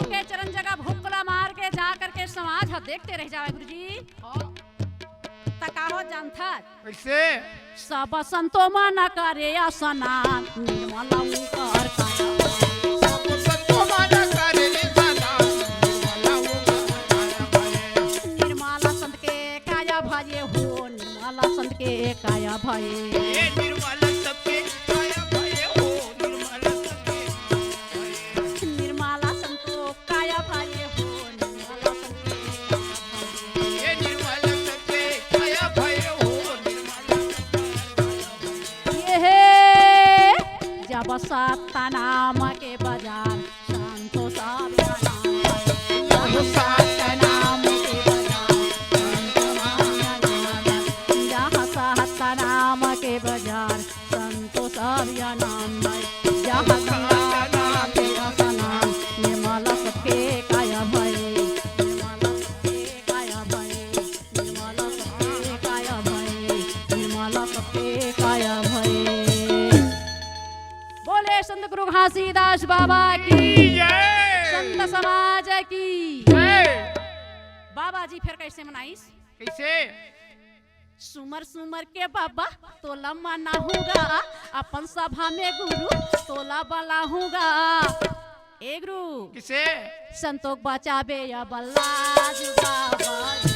के चरण जगह भूकला मार के जा करके समाज ह देखते रह जावे गुरुजी। तकाहो जानथा कैसे सब संतो मना करे स्नान निर्मला कर काया। सब संतो मना करे स्नान निर्मला संत के काया भये हो निर्मला संत के काया भये। निर्मला सबके काया भये हो निर्मला सबके निर्मला संतो काया भये हो निर्मला संत के निर्मला सबके काया भये हो निर्मला। ये जब सत्ता नाम के बाजार संतो सब जब सत्ता नाम के बाजार सत्ता नाम के बाजार संतो सब या नाम भाई। जहाँ गंगा नाम के स्नान निर्मला सबके काया भये निर्मला सबके काया भये निर्मला सबके काया भये निर्मला सबके काया भये। बोले संत गुरु घासीदास बाबा की जय। संत समाज की जय। बाबा जी फिर कैसे मनाइस। कैसे सुमर सुमर के बाबा तोला मनाऊंगा अपन सभा में गुरु तोला बलाऊंगा। ए गुरु किसे संतोष बचाबे या बल्ला बाबा।